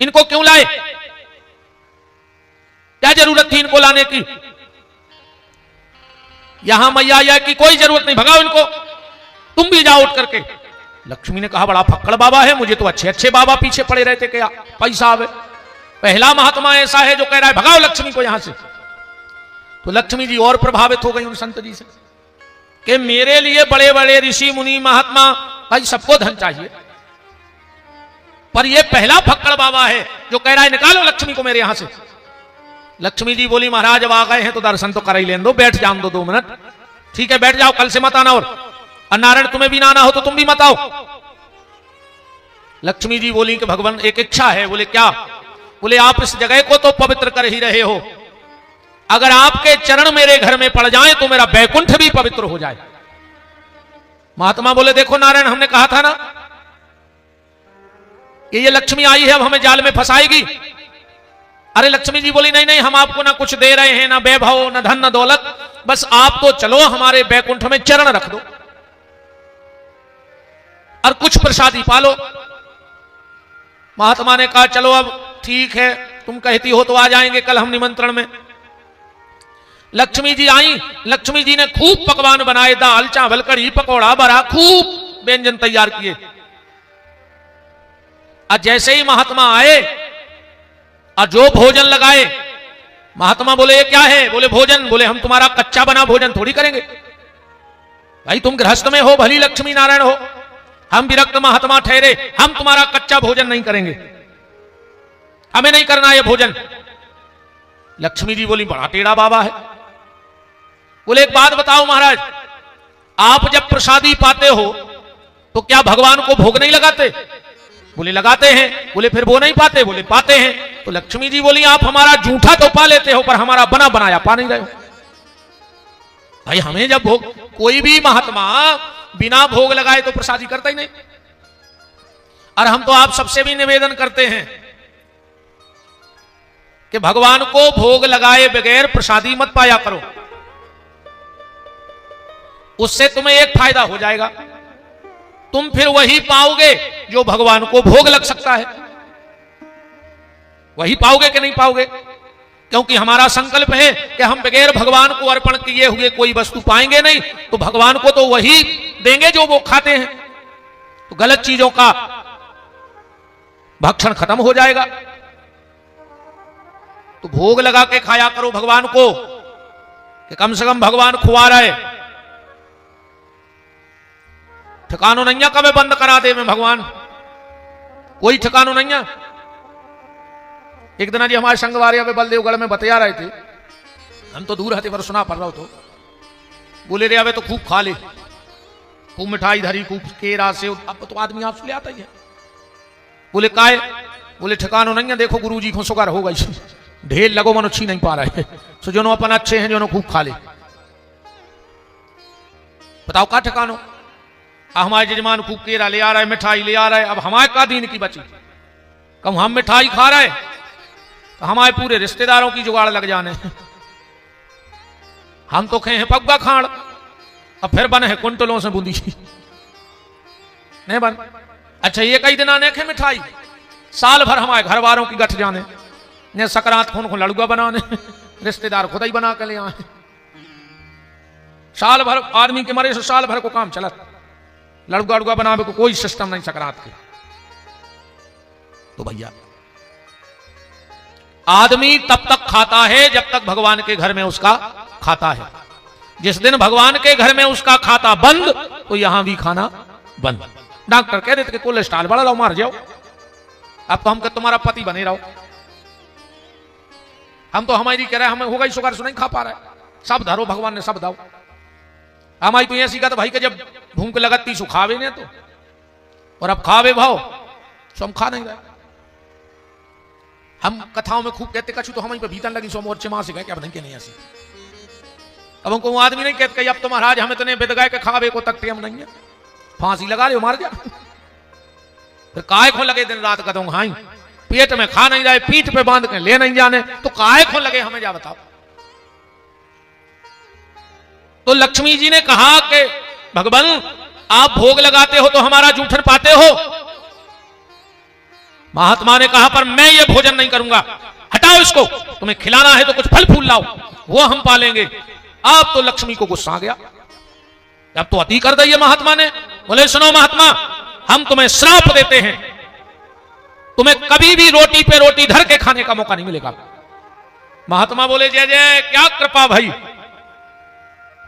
इनको क्यों लाए, क्या जरूरत थी इनको लाने की? यहां मैया की कोई जरूरत नहीं, भगाओ इनको, तुम भी जाओ उठ करके। लक्ष्मी ने कहा, बड़ा फक्कड़ बाबा है, मुझे तो अच्छे अच्छे बाबा पीछे पड़े रहते, क्या पैसा आवे। पहला महात्मा ऐसा है जो कह रहा है भगाओ लक्ष्मी को यहां से। तो लक्ष्मी जी और प्रभावित हो गई उन संत जी से कि मेरे लिए बड़े बड़े ऋषि मुनि महात्मा, भाई सबको धन चाहिए, पर यह पहला फक्कड़ बाबा है जो कह रहा है निकालो लक्ष्मी को मेरे यहां से। लक्ष्मी जी बोली, महाराज अब आ गए हैं तो दर्शन तो कर ही लेने दो, बैठ जान दो 2 मिनट। ठीक है बैठ जाओ, कल से मत आना, और नारायण तुम्हें भी ना आना हो तो तुम भी मत आओ। लक्ष्मी जी बोली कि भगवान एक इच्छा है। बोले क्या? बोले आप इस जगह को तो पवित्र कर ही रहे हो, अगर आपके चरण मेरे घर में पड़ जाएं तो मेरा बैकुंठ भी पवित्र हो जाए। महात्मा बोले, देखो नारायण हमने कहा था ना कि ये लक्ष्मी आई है अब हमें जाल में फंसाएगी। अरे लक्ष्मी जी बोली, नहीं नहीं हम आपको ना कुछ दे रहे हैं, ना वैभव, ना धन, ना दौलत, बस आप तो चलो हमारे बैकुंठ में चरण रख दो और कुछ प्रसादी पालो। महात्मा ने कहा चलो अब ठीक है तुम कहती हो तो आ जाएंगे कल हम निमंत्रण में। लक्ष्मी जी आई, लक्ष्मी जी ने खूब पकवान बनाए, दाल चावल कढ़ी पकौड़ा बड़ा खूब व्यंजन तैयार किए। और जैसे ही महात्मा आए और जो भोजन लगाए, महात्मा बोले ये क्या है? बोले भोजन। बोले हम तुम्हारा कच्चा बना भोजन थोड़ी करेंगे, भाई तुम गृहस्थ में हो, भली लक्ष्मी नारायण हो, हम विरक्त महात्मा ठहरे, हम तुम्हारा कच्चा भोजन नहीं करेंगे, हमें नहीं करना ये भोजन। लक्ष्मी जी बोली बड़ा टेढ़ा बाबा है। बोले एक बात बताओ महाराज, आप जब प्रसादी पाते हो तो क्या भगवान को भोग नहीं लगाते? बोले लगाते हैं। बोले फिर वो नहीं पाते? बोले पाते हैं। तो लक्ष्मी जी बोली आप हमारा जूठा तो पा लेते हो पर हमारा बना बनाया पा नहीं रहे हो। भाई हमें जब भोग, कोई भी महात्मा बिना भोग लगाए तो प्रसादी करता ही नहीं। और हम तो आप सबसे भी निवेदन करते हैं कि भगवान को भोग लगाए बगैर प्रसादी मत पाया करो, उससे तुम्हें एक फायदा हो जाएगा, तुम फिर वही पाओगे जो भगवान को भोग लग सकता है। वही पाओगे कि नहीं पाओगे? क्योंकि हमारा संकल्प है कि हम बगैर भगवान को अर्पण किए हुए कोई वस्तु पाएंगे नहीं, तो भगवान को तो वही देंगे जो वो खाते हैं। तो गलत चीजों का भक्षण खत्म हो जाएगा। तो भोग लगा के खाया करो भगवान को, कि कम से कम भगवान खुआ रहे। ठिकानो नहीं कब बंद करा दे में भगवान, कोई ठिकानो नहीं है। एक दिन जी हमारे संगवारिया में बलदेवगढ़ में बतिया रहे थे, हम तो दूर हते पर सुना पड़ रहा हो। तो बोले रे अबे तो खूब खा ले, खूब मिठाई धरी, खूब केरा से, अब तो आदमी आपसे ले आता ही है। बोले काय? बोले ठिकानो नहीं है, देखो गुरुजी को सुगर होगा, ढेर लगो मनो छी नहीं पा रहे, सो जो अपन अच्छे हैं जो खूब खा ले। बताओ का ठिकानो? हमारे जजमान खूब केरा ले आ रहा है, मिठाई ले आ रहा है, अब हमारे का दिन की बची? कम हम मिठाई खा रहे तो हमारे पूरे रिश्तेदारों की जुगाड़ लग जाने। हम तो खे हैं पग्गा खाड़, अब फिर बने हैं कुंटलों से बूंदी नहीं बन। अच्छा ये कई दिन आने खे मिठाई, साल भर हमारे घर वालों की गठ जाने, ने सकरात खून को लड़ुआ बनाने, रिश्तेदार खुद ही बना के ले आए। साल भर आदमी के मरे से साल भर को काम चला, लड़ुआ उड़ुआ बनावे को कोई सिस्टम नहीं सकरात के। तो भैया आदमी तब तक खाता है जब तक भगवान के घर में उसका खाता है। जिस दिन भगवान के घर में उसका खाता बंद तो यहां भी खाना बंद। डॉक्टर कह देते कि कोलेस्ट्रॉल बढ़ा लो, मार जाओ, अब तो हम तुम्हारा पति बने रहो। हम तो हमारी कह रहे हैं हमें होगा ही शुगर से नहीं खा पा रहा है, सब धरो भगवान ने सब दाओ। हमारी तो ऐसी कहता भाई कि जब भूख लगती सो खावे ने तो, और अब खावे भाव सो हम खा नहीं रहे। हम कथाओं में खूब कहते कछु तो हमें पे भीतर लगी सो मोर्चे मां से गए क्या नहीं, नहीं ऐसी। अब हमको आदमी नहीं कहते अब तो महाराज हमें इतने बिद गए कि खावे को तक हम नहीं है, फांसी लगा ले मार जा। फिर काय खो लगे दिन रात कदों हाई, पेट में खा नहीं जाए, पीठ पे बांध के ले नहीं जाने, तो काय खो लगे हमें जा बताओ। तो लक्ष्मी जी ने कहा कि भगवान आप भोग लगाते हो तो हमारा जूठन पाते हो। महात्मा ने कहा पर मैं ये भोजन नहीं करूंगा, हटाओ इसको, तुम्हें खिलाना है तो कुछ फल फूल लाओ, वो हम पालेंगे। अब तो लक्ष्मी को गुस्सा आ गया, अब तो अति कर दिया महात्मा ने। बोले सुनो महात्मा, हम तुम्हें श्राप देते हैं, तुम्हें कभी भी रोटी पे रोटी धर के खाने का मौका नहीं मिलेगा। महात्मा बोले जय जय, क्या कृपा भाई,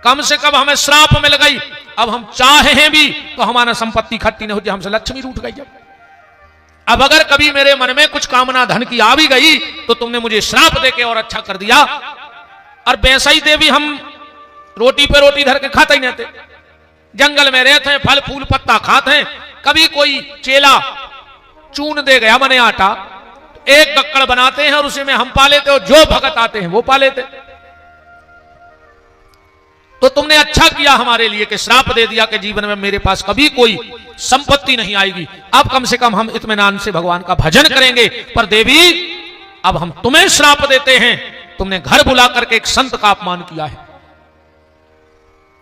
कम से कम हमें श्राप मिल गई, अब हम चाहे भी तो हमारा संपत्ति खट्टी नहीं होती, हमसे लक्ष्मी रूठ गई। अब अगर कभी मेरे मन में कुछ कामना धन की आ भी गई तो तुमने मुझे श्राप देके और अच्छा कर दिया। और वैसा देवी हम रोटी पे रोटी धर के खाते ही नहीं थे, जंगल में रहते हैं, फल फूल पत्ता खाते हैं। कभी कोई चेला चून दे गया मने आटा, एक गक्कड़ बनाते हैं और उसी में हम पा लेते, और जो भगत आते हैं वो पा लेते। तो तुमने अच्छा किया हमारे लिए कि श्राप दे दिया कि जीवन में मेरे पास कभी कोई संपत्ति नहीं आएगी। अब कम से कम हम इत्मीनान से भगवान का भजन करेंगे। पर देवी अब हम तुम्हें श्राप देते हैं, तुमने घर बुला करके एक संत का अपमान किया है,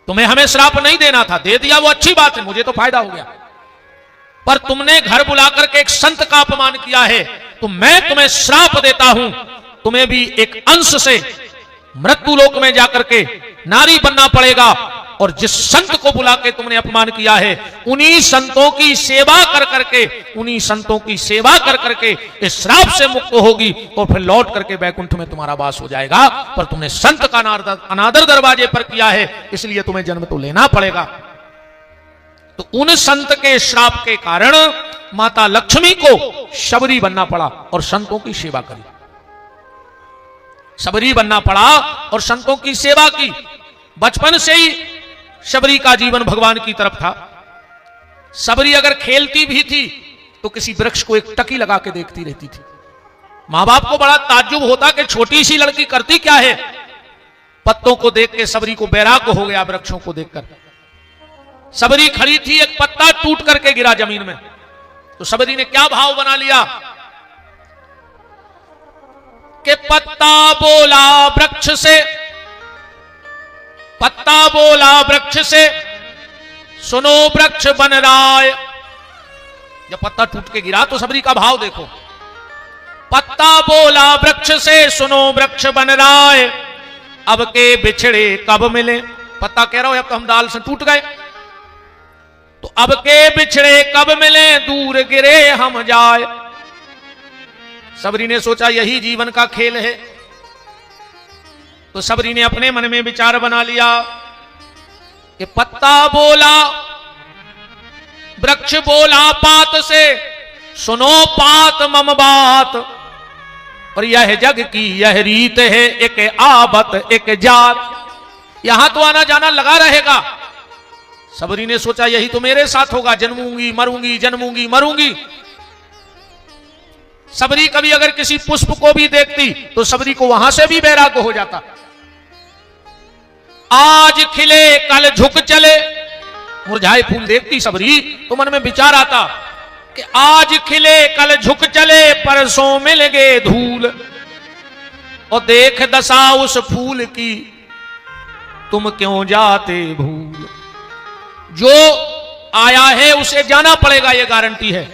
तुम्हें हमें श्राप नहीं देना था, दे दिया वो अच्छी बात है, मुझे तो फायदा हो गया। पर तुमने घर बुला करके एक संत का अपमान किया है, तो मैं तुम्हें श्राप देता हूं, तुम्हें भी एक अंश से मृत्यु लोक में जाकर के नारी बनना पड़ेगा, और जिस संत को बुला के तुमने अपमान किया है, उन्हीं संतों की सेवा कर करके, उन्हीं संतों की सेवा कर करके इस श्राप से मुक्त होगी, और फिर लौट करके वैकुंठ में तुम्हारा वास हो जाएगा। पर तुमने संत का अनादर दरवाजे पर किया है, इसलिए तुम्हें जन्म तो लेना पड़ेगा। तो उन संत के श्राप के कारण माता लक्ष्मी को शबरी बनना पड़ा और संतों की सेवा करी। शबरी बनना पड़ा और संतों की सेवा की। बचपन से ही शबरी का जीवन भगवान की तरफ था। शबरी अगर खेलती भी थी तो किसी वृक्ष को एक टकी लगा के देखती रहती थी। मां बाप को बड़ा ताज्जुब होता कि छोटी सी लड़की करती क्या है। पत्तों को देख के शबरी को बैराग हो गया, वृक्षों को देखकर। शबरी खड़ी थी, एक पत्ता टूट करके गिरा जमीन में, तो शबरी ने क्या भाव बना लिया कि पत्ता बोला वृक्ष से, पत्ता बोला वृक्ष से, सुनो वृक्ष बन राय। जब पत्ता टूट के गिरा तो शबरी का भाव देखो। पत्ता बोला वृक्ष से, सुनो वृक्ष बन राय, अब के बिछड़े कब मिले। पत्ता कह रहा हो अब तो हम डाल से टूट गए, तो अब के बिछड़े कब मिले, दूर गिरे हम जाए। शबरी ने सोचा यही जीवन का खेल है, तो शबरी ने अपने मन में विचार बना लिया कि पत्ता बोला, वृक्ष बोला पात से, सुनो पात मम बात, और यह जग की यह रीत है, एक आबत एक जात। यहां तो आना जाना लगा रहेगा। शबरी ने सोचा यही तो मेरे साथ होगा, जन्मूंगी मरूंगी, जन्मूंगी मरूंगी। शबरी कभी अगर किसी पुष्प को भी देखती तो शबरी को वहां से भी बैराग हो जाता। आज खिले कल झुक चले, मुरझाए फूल देखती शबरी तो मन में विचार आता कि आज खिले कल झुक चले, परसों मिल गए धूल, और देख दशा उस फूल की, तुम क्यों जाते भूल। जो आया है उसे जाना पड़ेगा, यह गारंटी है।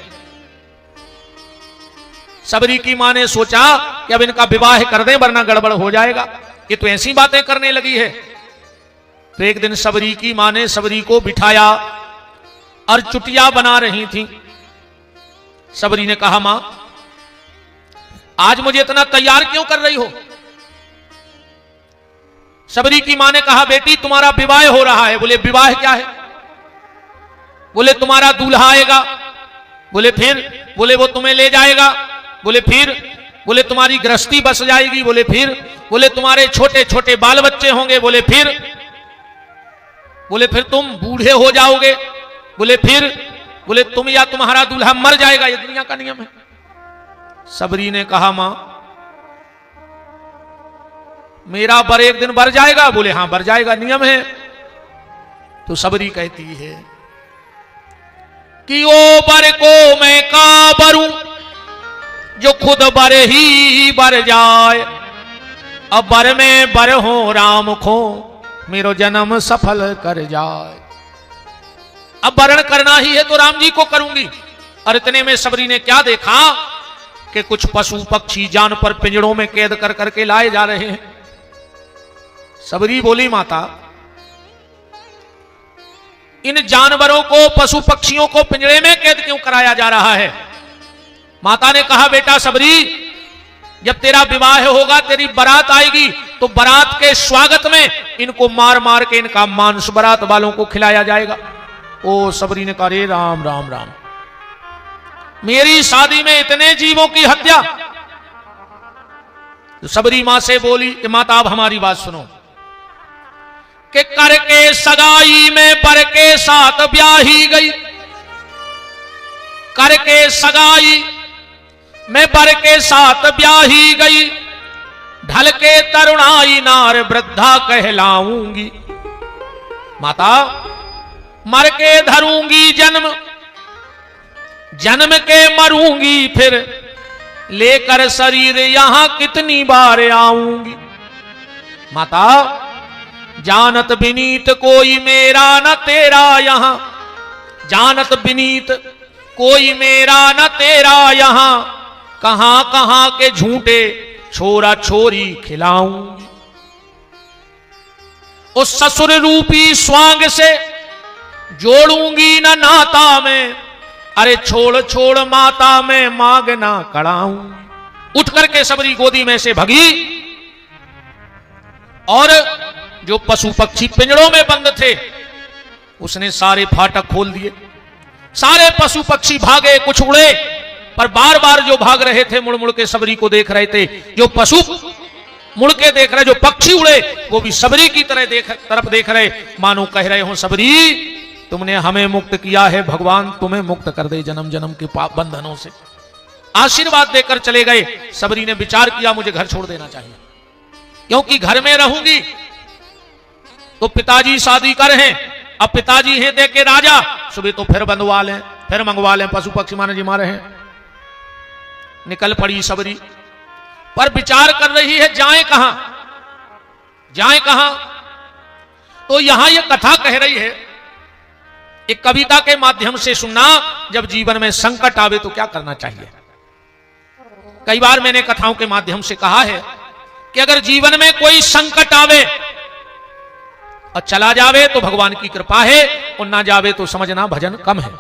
शबरी की मां ने सोचा कि अब इनका विवाह कर दें वरना गड़बड़ हो जाएगा, ये तो ऐसी बातें करने लगी है। तो एक दिन शबरी की मां ने शबरी को बिठाया और चुटिया बना रही थी। शबरी ने कहा मां आज मुझे इतना तैयार क्यों कर रही हो। शबरी की मां ने कहा बेटी तुम्हारा विवाह हो रहा है। बोले विवाह क्या है। बोले तुम्हारा दूल्हा आएगा। बोले फिर। बोले वो तुम्हें ले जाएगा। बोले फिर। बोले तुम्हारी गृहस्थी बस जाएगी। बोले फिर। बोले तुम्हारे छोटे छोटे बाल बच्चे होंगे। बोले फिर। बोले फिर तुम बूढ़े हो जाओगे। बोले फिर। बोले तुम या तुम्हारा दूल्हा मर जाएगा, ये दुनिया का नियम है। शबरी ने कहा मां मेरा बर एक दिन बर जाएगा। बोले हां बर जाएगा, नियम है। तो शबरी कहती है कि ओ बर को मैं का बरूं जो खुद बर ही बर जाए। अब बर में बर हो राम खो मेरो जन्म सफल कर जाए। अब वर्ण करना ही है तो राम जी को करूंगी। और इतने में शबरी ने क्या देखा कि कुछ पशु पक्षी जानवर पिंजड़ों में कैद कर करके लाए जा रहे हैं। शबरी बोली माता इन जानवरों को पशु पक्षियों को पिंजड़े में कैद क्यों कराया जा रहा है। माता ने कहा बेटा शबरी जब तेरा विवाह होगा तेरी बारात आएगी तो बारात के स्वागत में इनको मार मार के इनका मांस बारात वालों को खिलाया जाएगा। ओ शबरी ने कहा रे राम राम राम, मेरी शादी में इतने जीवों की हत्या। तो शबरी मां से बोली कि माता अब हमारी बात सुनो कि करके सगाई में बर के साथ ब्याही गई। करके सगाई में बर के साथ ब्याही गई। ढल के तरुणाई नार वृद्धा कहलाऊंगी। माता मर के धरूंगी जन्म, जन्म के मरूंगी फिर लेकर शरीर यहां कितनी बार आऊंगी। माता जानत विनीत कोई मेरा न तेरा यहां, जानत विनीत कोई मेरा न तेरा यहां, कहां कहां के झूठे छोरा छोरी खिलाऊंगी, उस ससुर रूपी स्वांग से जोड़ूंगी न नाता में, अरे छोड़ छोड़ माता में मांगना कड़ाऊं। उठ करके सबरी गोदी में से भगी और जो पशु पक्षी पिंजड़ों में बंद थे उसने सारे फाटक खोल दिए। सारे पशु पक्षी भागे, कुछ उड़े, पर बार बार जो भाग रहे थे मुड़ मुड़ के सबरी को देख रहे थे। जो पशु मुड़ के देख रहे, जो पक्षी उड़े, वो भी सबरी की तरफ देख रहे, मानो कह रहे हो सबरी तुमने हमें मुक्त किया है, भगवान तुम्हें मुक्त कर दे जन्म जन्म के पाप बंधनों से। आशीर्वाद देकर चले गए। सबरी ने विचार किया मुझे घर छोड़ देना चाहिए, क्योंकि घर में रहूंगी तो पिताजी शादी कर हैं, अब पिताजी हैं देख के राजा, सुबह तो फिर बंधवा लें, फिर मंगवा लें, पशु पक्षी माने जी मारे हैं। निकल पड़ी सबरी, पर विचार कर रही है जाए कहां, जाए कहां। तो यहां यह कथा कह रही है, एक कविता के माध्यम से सुनना, जब जीवन में संकट आवे तो क्या करना चाहिए। कई बार मैंने कथाओं के माध्यम से कहा है कि अगर जीवन में कोई संकट आवे और चला जावे तो भगवान की कृपा है, और ना जावे तो समझना भजन कम है।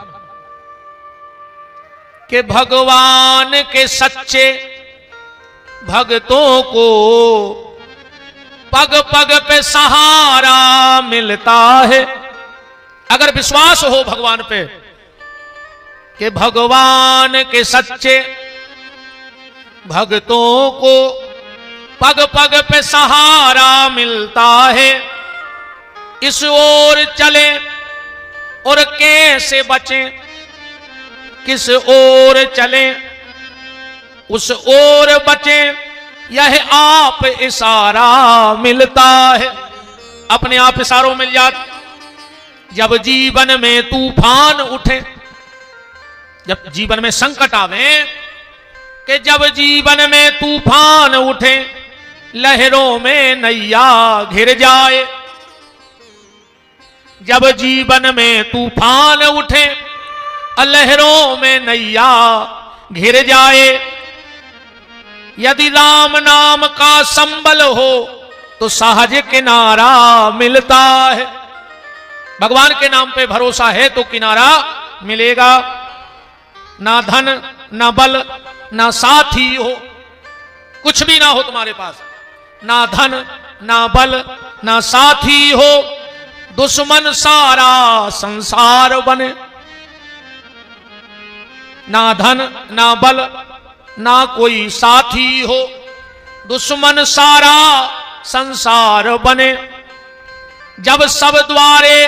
कि भगवान के सच्चे भक्तों को पग पग पे सहारा मिलता है। अगर विश्वास हो भगवान पे कि भगवान के सच्चे भक्तों को पग पग पे सहारा मिलता है, इस ओर चले और कैसे बचे, किस ओर चले उस ओर बचे, यह आप इशारा मिलता है। अपने आप इशारों मिल जाता। जब जीवन में तूफान उठे, जब जीवन में संकट आवे, कि जब जीवन में तूफान उठे, लहरों में नैया घिर जाए। जब जीवन में तूफान उठे, लहरों में नैया घिर जाए, यदि राम नाम का संबल हो तो सहज किनारा मिलता है। भगवान के नाम पे भरोसा है तो किनारा मिलेगा। ना धन ना बल ना साथी हो, कुछ भी ना हो तुम्हारे पास, ना धन ना बल ना साथी हो, दुश्मन सारा संसार बने। ना धन ना बल ना कोई साथी हो, दुश्मन सारा संसार बने। जब सब द्वारे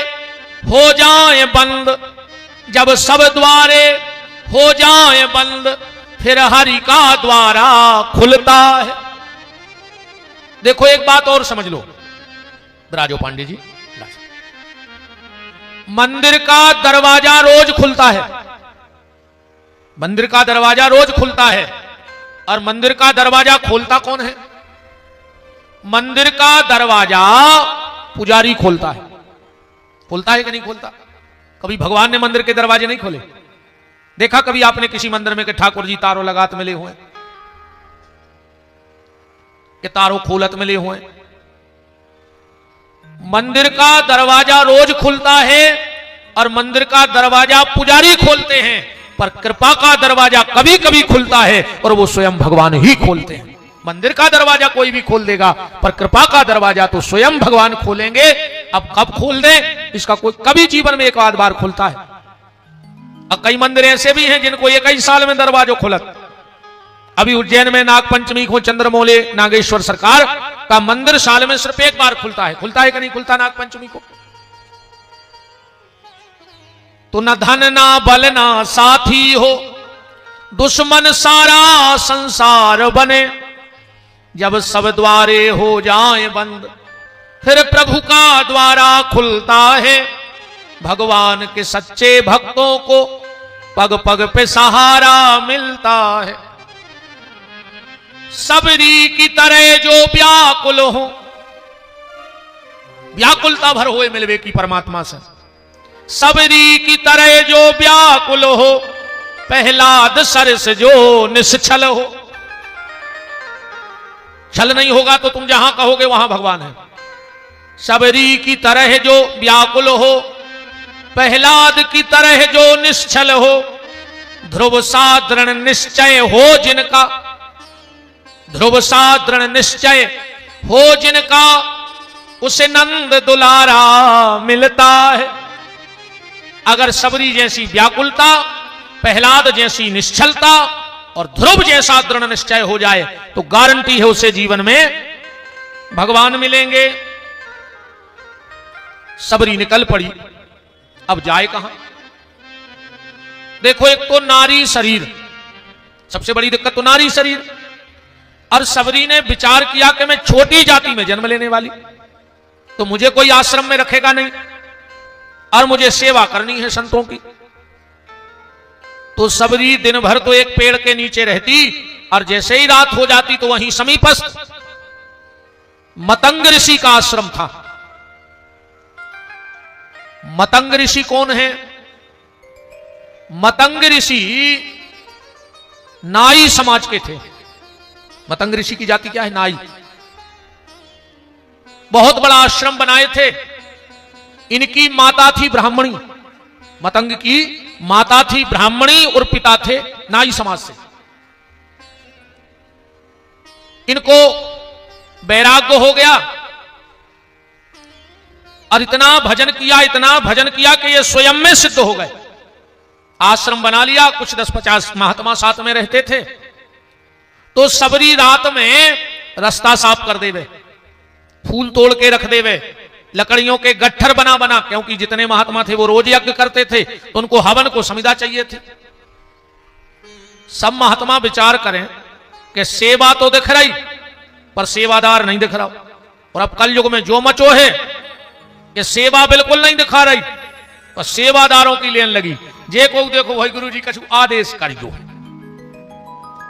हो जाए बंद, जब सब द्वारे हो जाए बंद, फिर हरि का द्वारा खुलता है। देखो एक बात और समझ लो राजो पांडे जी, मंदिर का दरवाजा रोज खुलता है, मंदिर का दरवाजा रोज खुलता है, और मंदिर का दरवाजा खोलता कौन है? मंदिर का दरवाजा पुजारी खोलता है। खोलता है कि नहीं खोलता? कभी भगवान ने मंदिर के दरवाजे नहीं खोले? देखा कभी आपने किसी मंदिर में कि ठाकुर जी तारों लगात मिले हुए, कि तारों खोलत मिले हुए? मंदिर का दरवाजा रोज खुलता है और मंदिर का दरवाजा पुजारी खोलते हैं, पर कृपा का दरवाजा कभी कभी खुलता है और वो स्वयं भगवान ही खोलते हैं। मंदिर का दरवाजा कोई भी खोल देगा, पर कृपा का दरवाजा तो स्वयं भगवान खोलेंगे। अब कब खोल दें इसका कोई, कभी जीवन में एक आध बार खुलता है। और कई मंदिर ऐसे भी हैं जिनको एक ही साल में दरवाजा खुलत। अभी उज्जैन में नाग पंचमी को चंद्रमौले नागेश्वर सरकार का मंदिर साल में सिर्फ एक बार खुलता है। खुलता है कि नहीं खुलता नाग पंचमी को? तो न धन ना बल ना साथी हो, दुश्मन सारा संसार बने। जब सब द्वारे हो जाए बंद, फिर प्रभु का द्वारा खुलता है। भगवान के सच्चे भक्तों को पग पग पे सहारा मिलता है। सबरी की तरह जो व्याकुल हो, व्याकुलता भर होए मिलवे की परमात्मा से। सबरी की तरह जो व्याकुल हो, प्रहलाद सरस जो निश्छल हो। छल नहीं होगा तो तुम जहां कहोगे वहां भगवान है। सबरी की तरह जो व्याकुल हो, प्रहलाद की तरह जो निश्चल हो, ध्रुव सा दृढ़ निश्चय हो जिनका, ध्रुव सा दृढ़ निश्चय हो जिनका, उसे नंद दुलारा मिलता है। अगर सबरी जैसी व्याकुलता, प्रहलाद जैसी निश्चलता और ध्रुव जैसा दृढ़ निश्चय हो जाए तो गारंटी है उसे जीवन में भगवान मिलेंगे। सबरी निकल पड़ी, अब जाए कहां? देखो, एक तो नारी शरीर, सबसे बड़ी दिक्कत तो नारी शरीर। और सबरी ने विचार किया कि मैं छोटी जाति में जन्म लेने वाली, तो मुझे कोई आश्रम में रखेगा नहीं और मुझे सेवा करनी है संतों की। तो सबरी दिन भर तो एक पेड़ के नीचे रहती और जैसे ही रात हो जाती तो वहीं समीपस्थ मतंग ऋषि का आश्रम था। मतंग ऋषि कौन है? मतंग ऋषि नाई समाज के थे। मतंग ऋषि की जाति क्या है? नाई। बहुत बड़ा आश्रम बनाए थे। इनकी माता थी ब्राह्मणी, मतंग की माता थी ब्राह्मणी और पिता थे नाई समाज से। इनको वैराग्य हो गया और इतना भजन किया कि ये स्वयं में सिद्ध हो गए। आश्रम बना लिया, कुछ 10-50 महात्मा साथ में रहते थे। तो सबरी रात में रास्ता साफ कर देवे, फूल तोड़ के रख देवे, लकड़ियों के गट्ठर बना बना, क्योंकि जितने महात्मा थे वो रोज यज्ञ करते थे तो उनको हवन को समिधा चाहिए थी। सब महात्मा विचार करें कि सेवा तो दिख रही पर सेवादार नहीं दिख रहा। और अब कल युग में जो मचो है कि सेवा बिल्कुल नहीं दिखा रही और सेवादारों की लेन लगी। जे को देखो भाई गुरु जी कछु आदेश करियो,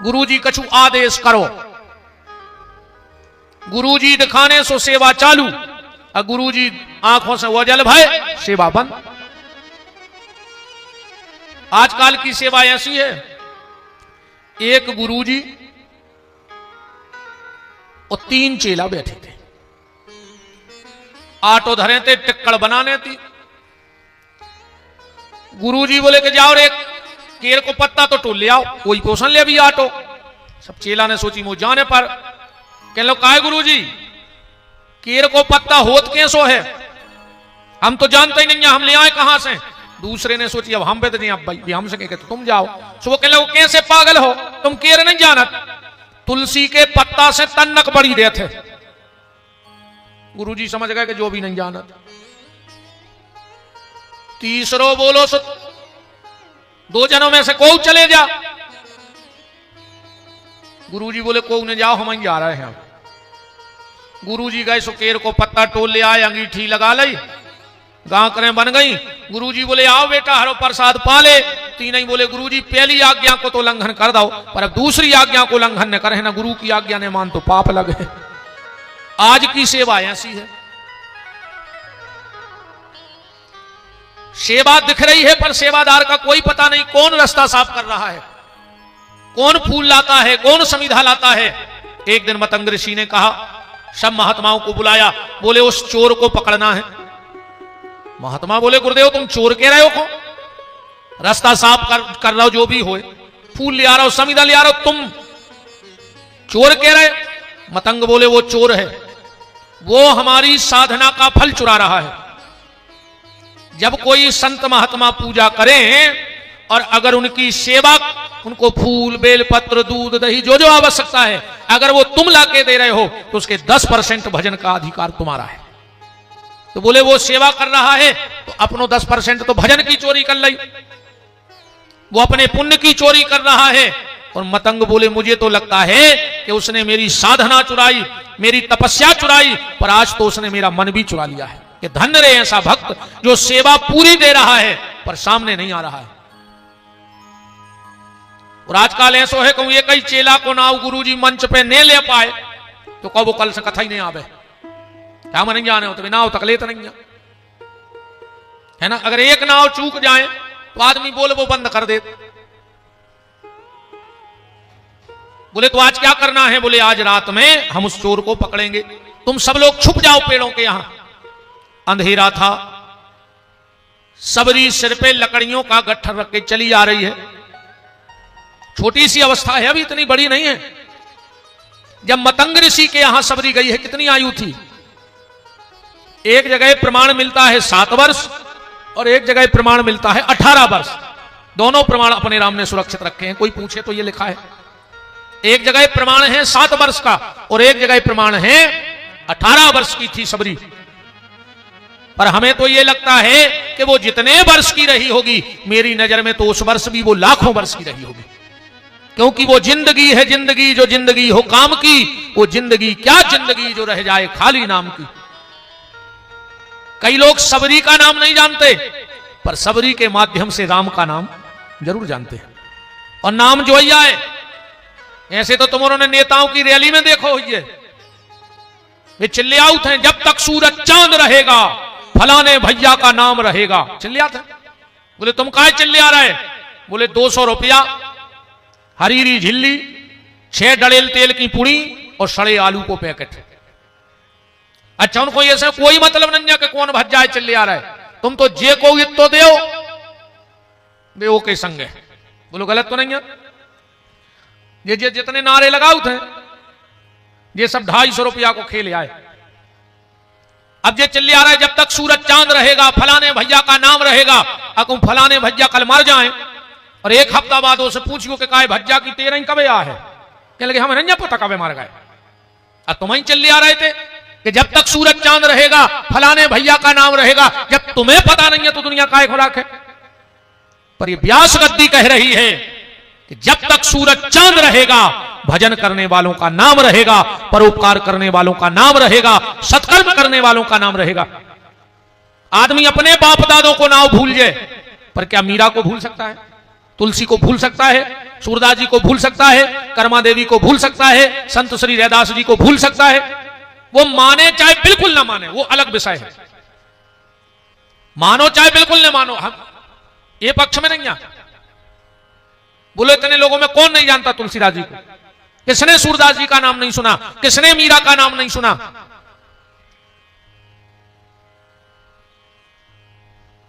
गुरु जी कछु आदेश करो, गुरु जी दिखाने सो सेवा चालू, और गुरु जी आंखों से ओझल भाई सेवा बंद। आजकल की सेवा ऐसी है, एक गुरु जी और 3 चेला बैठे थे, आटो धरे थे, टिक्कड़ बनाने थी। गुरु जी बोले कि जाओ रे केर को पत्ता तो टोल ले आओ, कोई पोषण ले भी आटो। सब चेला ने सोची मुझ जाने पर कह लो काहे गुरु जी केर को पत्ता होत कैसो है, हम तो जानते ही नहीं है, हम ले आए कहां से। दूसरे ने सोची अब हम पे तो नहीं, अब भाई हमसे कह तो तुम जाओ। सो वो कह लो कैसे पागल हो तुम, केर नहीं जानत, तुलसी के पत्ता से तन्नक बड़ी देते। गुरु जी समझ गए कि जो भी नहीं जानत। तीसरो बोलो सो 2 जनों में से को चले जा। गुरु जी बोले को न जाओ, हम जा रहे हैं। गुरु जी गए, सुकेर को पत्ता टोल ले आए, अंगीठी लगा ली, गांकरें बन गई। गुरु जी बोले आओ बेटा हरो प्रसाद पाले। तीनों बोले गुरु जी पहली आज्ञा को तो उल्लंघन कर दो, पर अब दूसरी आज्ञा को उल्लंघन न करे ना, गुरु की आज्ञा ने मान तो पाप लगे। आज की सेवा ऐसी है, सेवा दिख रही है पर सेवादार का कोई पता नहीं, कौन रास्ता साफ कर रहा है, कौन फूल लाता है, कौन समिधा लाता है। एक दिन मतंग ऋषि ने कहा, सब महात्माओं को बुलाया, बोले उस चोर को पकड़ना है। महात्मा बोले गुरुदेव तुम चोर कह रहे हो को, रास्ता साफ कर रहा हो, जो भी हो, फूल ले आ रहा हो, समिधा ले आ रहा हो, तुम चोर कह रहे। मतंग बोले वो चोर है, वो हमारी साधना का फल चुरा रहा है। जब कोई संत महात्मा पूजा करें और अगर उनकी सेवा, उनको फूल बेलपत्र दूध दही जो जो आवश्यकता है अगर वो तुम लाके दे रहे हो तो उसके 10% भजन का अधिकार तुम्हारा है। तो बोले वो सेवा कर रहा है तो अपनो 10% तो भजन की चोरी कर ली, वो अपने पुण्य की चोरी कर रहा है। और मतंग बोले मुझे तो लगता है कि उसने मेरी साधना चुराई, मेरी तपस्या चुराई, पर आज तो उसने मेरा मन भी चुरा लिया है। कि धन्य रे ऐसा भक्त जो सेवा पूरी दे रहा है पर सामने नहीं आ रहा है। और आजकल ऐसो है कहूं एक ही चेला को नाव गुरु जी मंच पे नहीं ले पाए तो कब वो कल से कथा ही नहीं आवे, क्या मैं नहीं जाने हो तो नाव तकले तो नहीं है ना। अगर एक नाव चूक जाए तो आदमी बोल वो बंद कर दे, बोले तो आज क्या करना है? बोले आज रात में हम उस चोर को पकड़ेंगे, तुम सब लोग छुप जाओ पेड़ों के यहां। अंधेरा था, सबरी सिर पे लकड़ियों का गट्ठर रख के चली आ रही है। छोटी सी अवस्था है, अभी इतनी बड़ी नहीं है। जब मतंग ऋषि के यहां सबरी गई है, कितनी आयु थी? एक जगह प्रमाण मिलता है 7 वर्ष और एक जगह प्रमाण मिलता है 18 वर्ष। दोनों प्रमाण अपने राम ने सुरक्षित रखे हैं, कोई पूछे तो ये लिखा है। एक जगह प्रमाण है 7 वर्ष का और एक जगह प्रमाण है 18 वर्ष की थी सबरी। पर हमें तो ये लगता है कि वो जितने वर्ष की रही होगी, मेरी नजर में तो उस वर्ष भी वो लाखों वर्ष की रही होगी, क्योंकि वो जिंदगी है, जिंदगी जो जिंदगी हो काम की, वो जिंदगी क्या जिंदगी जो रह जाए खाली नाम की। कई लोग सबरी का नाम नहीं जानते, पर सबरी के माध्यम से राम का नाम जरूर जानते हैं। और नाम जोइया है। ऐसे तो तुम उन्होंने नेताओं की रैली में देखो, ये चिल्लाउत हैं, जब तक सूरज चांद रहेगा फलाने भैया का नाम रहेगा। चिल्लाते हैं। बोले तुम काहे चिल्ला रहे? बोले 200 रुपया, हरीरी झिल्ली, 6 डड़ेल तेल की पुड़ी और सड़े आलू को पैकेट। अच्छा, उनको ऐसा कोई मतलब नहीं है कि कौन भज जाए चिल्ला रहा है। तुम तो जे को तो दो देवो के संग है। बोलो गलत तो नहीं है? ये जितने नारे लगाओ थे, ये सब 250 रुपया को खेल आए। अब ये चिल्ला रहा है, जब तक सूरज चांद रहेगा फलाने भैया का नाम रहेगा। अकुम फलाने भैया कल मर जाए और एक हफ्ता बाद उसे पूछियो कि काय भज्जा की 13 कब आ है, कहने लगे हमें नहीं पता कब मर गए। अब तुम ही चिल्ला रहे थे कि जब तक सूरज चांद रहेगा फलाने भैया का नाम रहेगा। जब तुम्हें पता नहीं है तो दुनिया काय खुराक है? पर ये व्यास गद्दी कह रही है कि जब तक सूरज चांद रहेगा भजन करने वालों का नाम रहेगा, परोपकार करने वालों का नाम रहेगा, सत्कर्म करने वालों का नाम रहेगा। आदमी अपने बाप दादों को नाम भूल जाए, पर क्या मीरा को भूल सकता है? तुलसी को भूल सकता है? सूरदास जी को भूल सकता है? कर्मा देवी को भूल सकता है? संत श्री रैदास जी को भूल सकता है? वो माने चाहे बिल्कुल ना माने, वो अलग विषय है। मानो चाहे बिल्कुल ना मानो, हम ये पक्ष में नहीं है। बोलो इतने लोगों में कौन नहीं जानता तुलसीदास जी को? किसने सूरदास जी का नाम नहीं सुना? किसने मीरा का नाम नहीं सुना?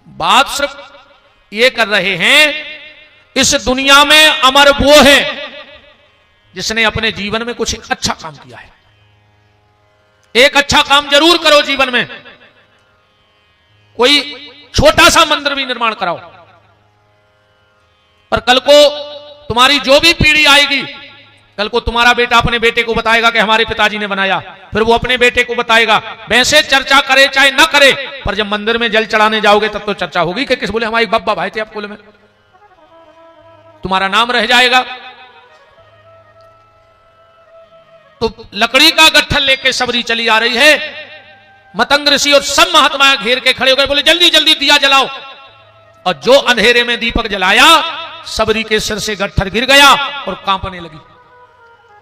बात सिर्फ ये कर रहे हैं, इस दुनिया में अमर वो है जिसने अपने जीवन में कुछ अच्छा काम किया है। एक अच्छा काम जरूर करो जीवन में। कोई छोटा सा मंदिर भी निर्माण कराओ, पर कल को तुम्हारी जो भी पीढ़ी आएगी, कल को तुम्हारा बेटा अपने बेटे को बताएगा कि हमारे पिताजी ने बनाया, फिर वो अपने बेटे को बताएगा। वैसे चर्चा करे चाहे ना करे, पर जब मंदिर में जल चढ़ाने जाओगे तब तो चर्चा होगी कि किस बोले हमारे बब्बा भाई थे आप कुल में, तुम्हारा नाम रह जाएगा। तो लकड़ी का गट्ठल लेके सबरी चली आ रही है। मतंग ऋषि और सब महात्मा घेर के खड़े हो गए, बोले जल्दी जल्दी दिया जलाओ। और जो अंधेरे में दीपक जलाया, सबरी के सिर से गट्ठर गिर गया और कांपने लगी।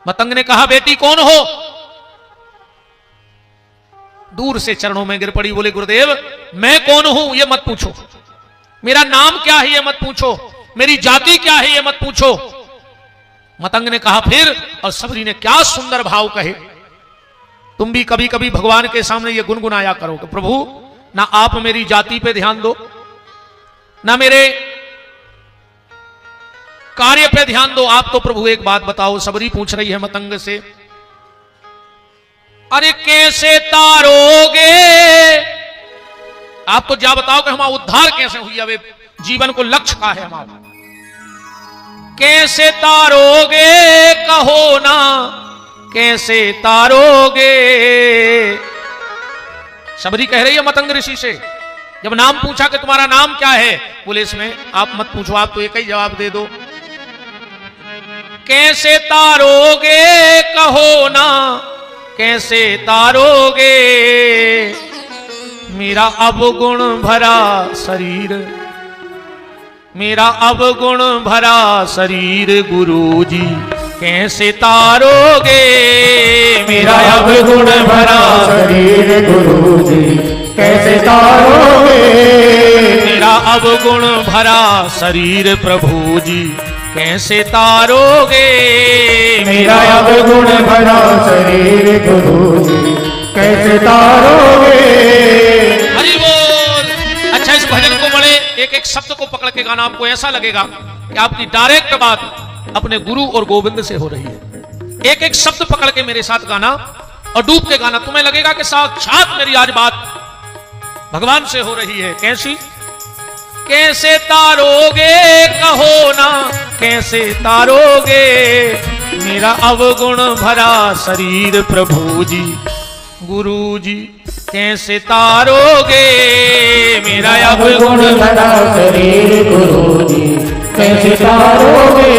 मतंग ने कहा बेटी कौन हो? दूर से चरणों में गिर पड़ी, बोले गुरुदेव मैं कौन हूं ये मत पूछो, मेरा नाम क्या है ये मत पूछो, मेरी जाति क्या है ये मत पूछो। मतंग ने कहा फिर, और सबरी ने क्या सुंदर भाव कहे। तुम भी कभी कभी भगवान के सामने ये गुनगुनाया करो कि प्रभु ना आप मेरी जाति पे ध्यान दो, ना मेरे कार्य पे ध्यान दो, आप तो प्रभु एक बात बताओ। सबरी पूछ रही है मतंग से, अरे कैसे तारोगे? आप तो जा बताओ कि हमारा उद्धार कैसे हुई, अब जीवन को लक्ष्य का है हमारा। कैसे तारोगे कहो ना, कैसे तारोगे? सबरी कह रही है मतंग ऋषि से। जब नाम पूछा कि तुम्हारा नाम क्या है, बोले इसमें आप मत पूछो, आप तो एक ही जवाब दे दो। कैसे तारोगे कहो ना, कैसे तारोगे? मेरा अवगुण भरा शरीर, मेरा अवगुण भरा शरीर गुरुजी कैसे तारोगे? मेरा अवगुण भरा शरीर गुरुजी कैसे तारोगे? मेरा अवगुण भरा शरीर प्रभु जी कैसे तारोगे मेरा अवगुण भरा शरीर गुरुजी कैसे तारोगे। हरि बोल। अच्छा, इस भजन को बड़े एक एक शब्द को पकड़ के गाना, आपको ऐसा लगेगा कि आपकी डायरेक्ट बात अपने गुरु और गोविंद से हो रही है। एक एक शब्द पकड़ के मेरे साथ गाना और डूब के गाना, तुम्हें लगेगा कि साक्षात मेरी आज बात भगवान से हो रही है। कैसी? कैसे तारोगे कहो ना, कैसे तारोगे मेरा अवगुण भरा शरीर प्रभु जी गुरु जी, कैसे तारोगे मेरा अवगुण भरा शरीर गुरु जी कैसे तारोगे।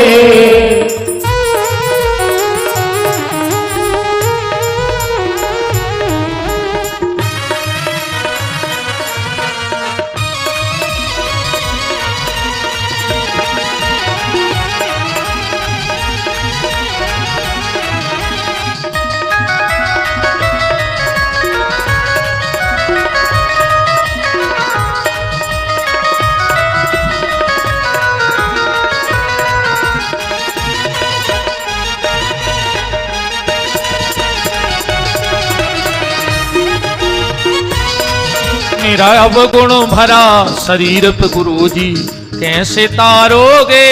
मेरा अवगुण भरा शरीर पे गुरु जी कैसे तारोगे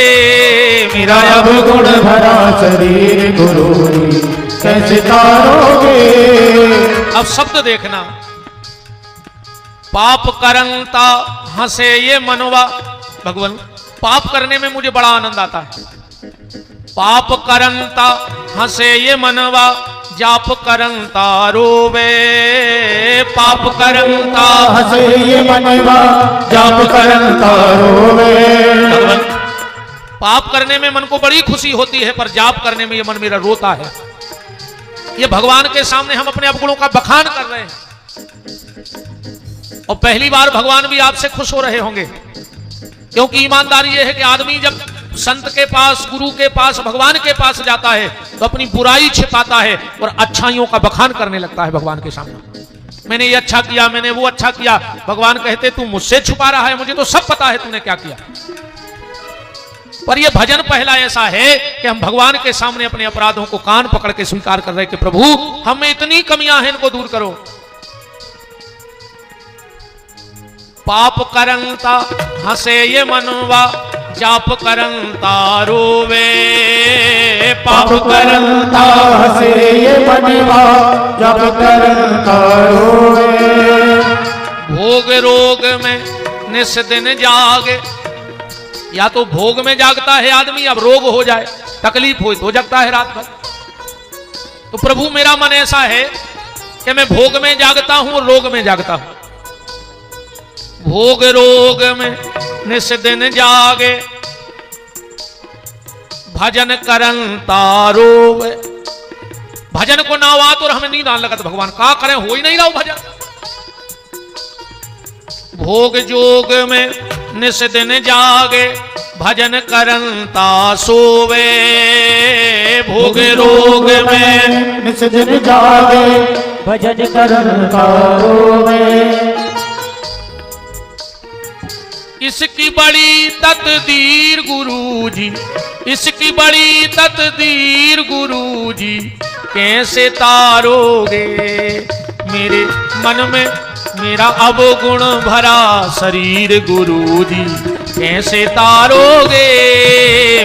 मेरा अवगुण भरा शरीर गुरु जी कैसे तारोगे। अब शब्द देखना, पाप करंता हंसे ये मनवा, भगवान पाप करने में मुझे बड़ा आनंद आता है। पाप करंता हंसे ये मनवा, जाप करंता रोवे, पाप करंता हंसे ये मनवा, जाप करंता रोवे। पाप करने में मन को बड़ी खुशी होती है, पर जाप करने में ये मन मेरा रोता है। ये भगवान के सामने हम अपने अवगुणों का बखान कर रहे हैं और पहली बार भगवान भी आपसे खुश हो रहे होंगे, क्योंकि ईमानदारी यह है कि आदमी जब संत के पास, गुरु के पास, भगवान के पास जाता है तो अपनी बुराई छिपाता है और अच्छाइयों का बखान करने लगता है भगवान के सामने। मैंने ये अच्छा किया, मैंने वो अच्छा किया। भगवान कहते तू मुझसे छुपा रहा है, मुझे तो सब पता है तूने क्या किया। पर ये भजन पहला ऐसा है कि हम भगवान के सामने अपने अपराधों को कान पकड़ के स्वीकार कर रहे कि प्रभु हमें इतनी कमियां हैं, इनको दूर करो। पाप करंता हंसे ये मनवा, जाप करंता रोवे, पाप करंता हंसे ये मनवा, जाप करंता रोवे। भोग रोग में निस दिन जागे, या तो भोग में जागता है आदमी, अब रोग हो जाए, तकलीफ हो तो जगता है रात भर। तो प्रभु मेरा मन ऐसा है कि मैं भोग में जागता हूं, रोग में जागता हूं। भोग रोग में निस दिन जागे, भजन करंता रोवे। भजन को ना हुआ तो हमें नींद आने लगा, तो भगवान का करें, हो ही नहीं रहा भजन। भोग जोग में निस दिन जागे, भजन करंता सोवे। भोग रोग में निस दिन जागे, भजन करंता रोवे। इसकी बड़ी तकदीर गुरु जी, इसकी बड़ी तकदीर गुरु जी, कैसे तारोगे मेरे मन में मेरा अवगुण भरा शरीर गुरु जी, कैसे तारोगे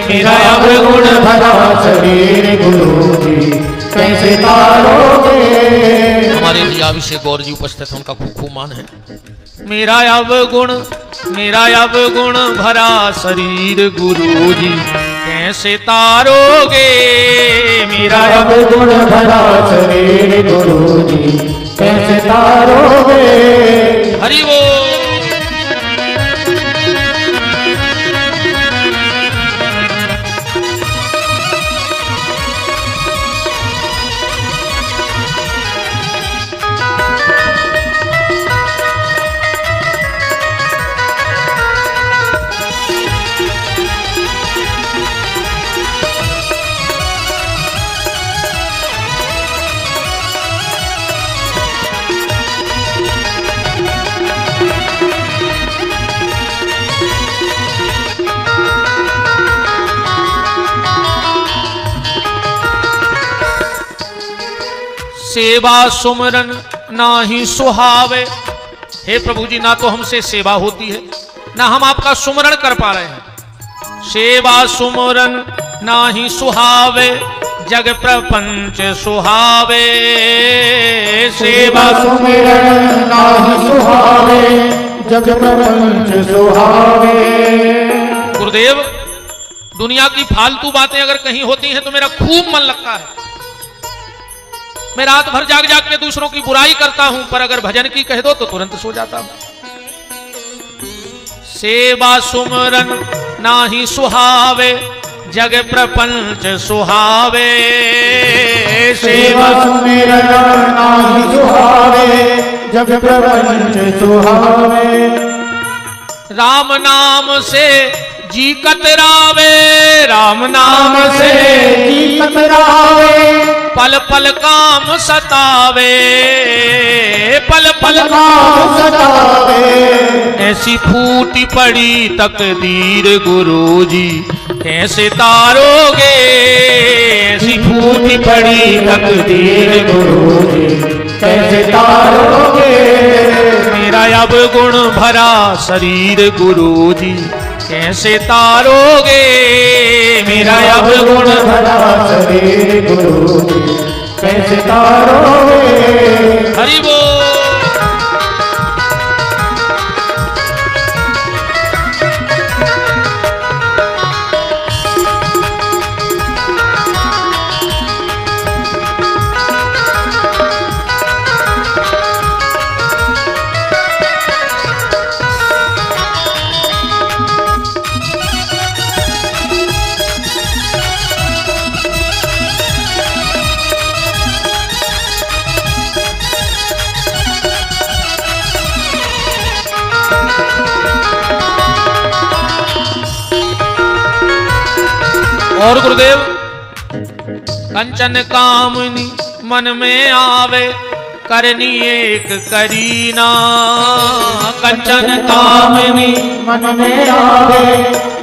मेरा अवगुण भरा शरीर गुरु जी कैसे तारोगे। हमारे लिए अभिषेक गौर जी उपस्थित हैं, उनका खूब खूब मान है। मेरा अवगुण भरा शरीर गुरु जी, कैसे तारोगे मेरा अवगुण भरा शरीर गुरु जी कैसे तारोगे। हरि बोल। सेवा सुमरन नाही सुहावे। हे प्रभु जी, ना तो हमसे सेवा होती है, ना हम आपका सुमरण कर पा रहे हैं। सेवा सुमरन नाही सुहावे, जग प्रपंच सुहावे। सेवा सुमिरन नाही सुहावे, जग प्रपंच सुहावे। गुरुदेव, दुनिया की फालतू बातें अगर कहीं होती हैं तो मेरा खूब मन लगता है। मैं रात भर जाग जाग के दूसरों की बुराई करता हूं, पर अगर भजन की कह दो तो तुरंत सो जाता हूं। सेवा सुमरन नाही सुहावे, जग प्रपंच सुहावे। सेवा सुमिरन नाही सुहावे, जग प्रपंच सुहावे। राम नाम से जी कतरावे, राम नाम से जी कतरावे। पल पल काम सतावे, पल पल काम सतावे। ऐसी फूटी पड़ी तकदीर गुरुजी, कैसे तारोगे। ऐसी फूटी पड़ी तकदीर गुरुजी, कैसे तारोगे। मेरा अब गुण भरा शरीर गुरुजी, कैसे तारोगे। मेरा अब गुण भरा शरीर गुरुजी, कैसे तारोगे। हरि बोल। और गुरुदेव, कंचन कामनी मन में आवे, करनी एक करीना। कंचन कामनी मन में आवे,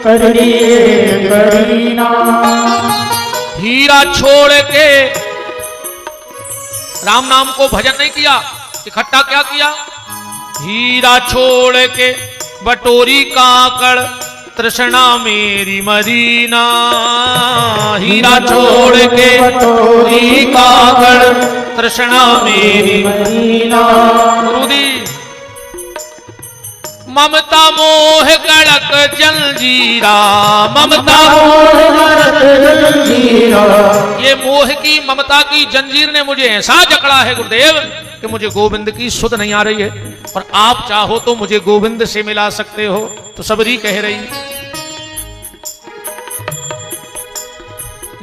करनी एक करीना। हीरा छोड़ के राम नाम को भजन नहीं किया, इकट्ठा क्या किया। हीरा छोड़ के बटोरी काकड़, तृष्णा मेरी मदीना। हीरा छोड़ के बटोरी काकड़, तृष्णा मेरी मदीना। गुरुदी, ममता मोह गड़क जंजीरा, ममता ये मोह की ममता की जंजीर ने मुझे ऐसा जकड़ा है गुरुदेव कि मुझे गोविंद की सुध नहीं आ रही है। और आप चाहो तो मुझे गोविंद से मिला सकते हो। तो सबरी कह रही,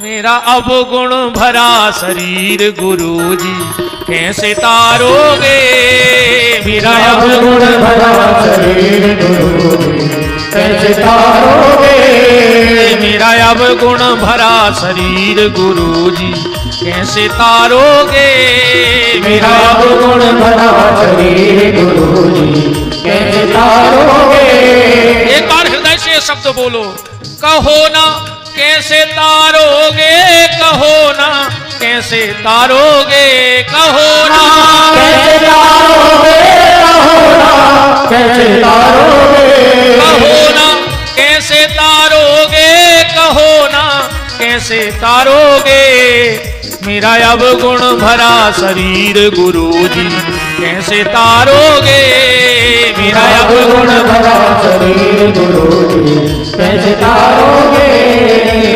मेरा अब गुण भरा शरीर गुरुजी, कैसे तारोगे। मेरा अब गुण भरा शरीर गुरुजी, कैसे तारोगे। मेरा अब गुण भरा शरीर गुरुजी, कैसे तारोगे। मेरा अब गुण भरा शरीर गुरुजी, कैसे तारोगे। एक बार हृदय से शब्द बोलो, कहो ना कैसे तारोगे। कहो ना कैसे तारोगे। कहो ना कैसे तारोगे। कहो ना कैसे तारोगे। कहो ना कैसे तारोगे। कहो ना कैसे तारोगे। मेरा अब गुण भरा शरीर गुरुजी, कैसे तारोगे। मेरा अब गुण भरा शरीर गुरुजी, कैसे तारोगे।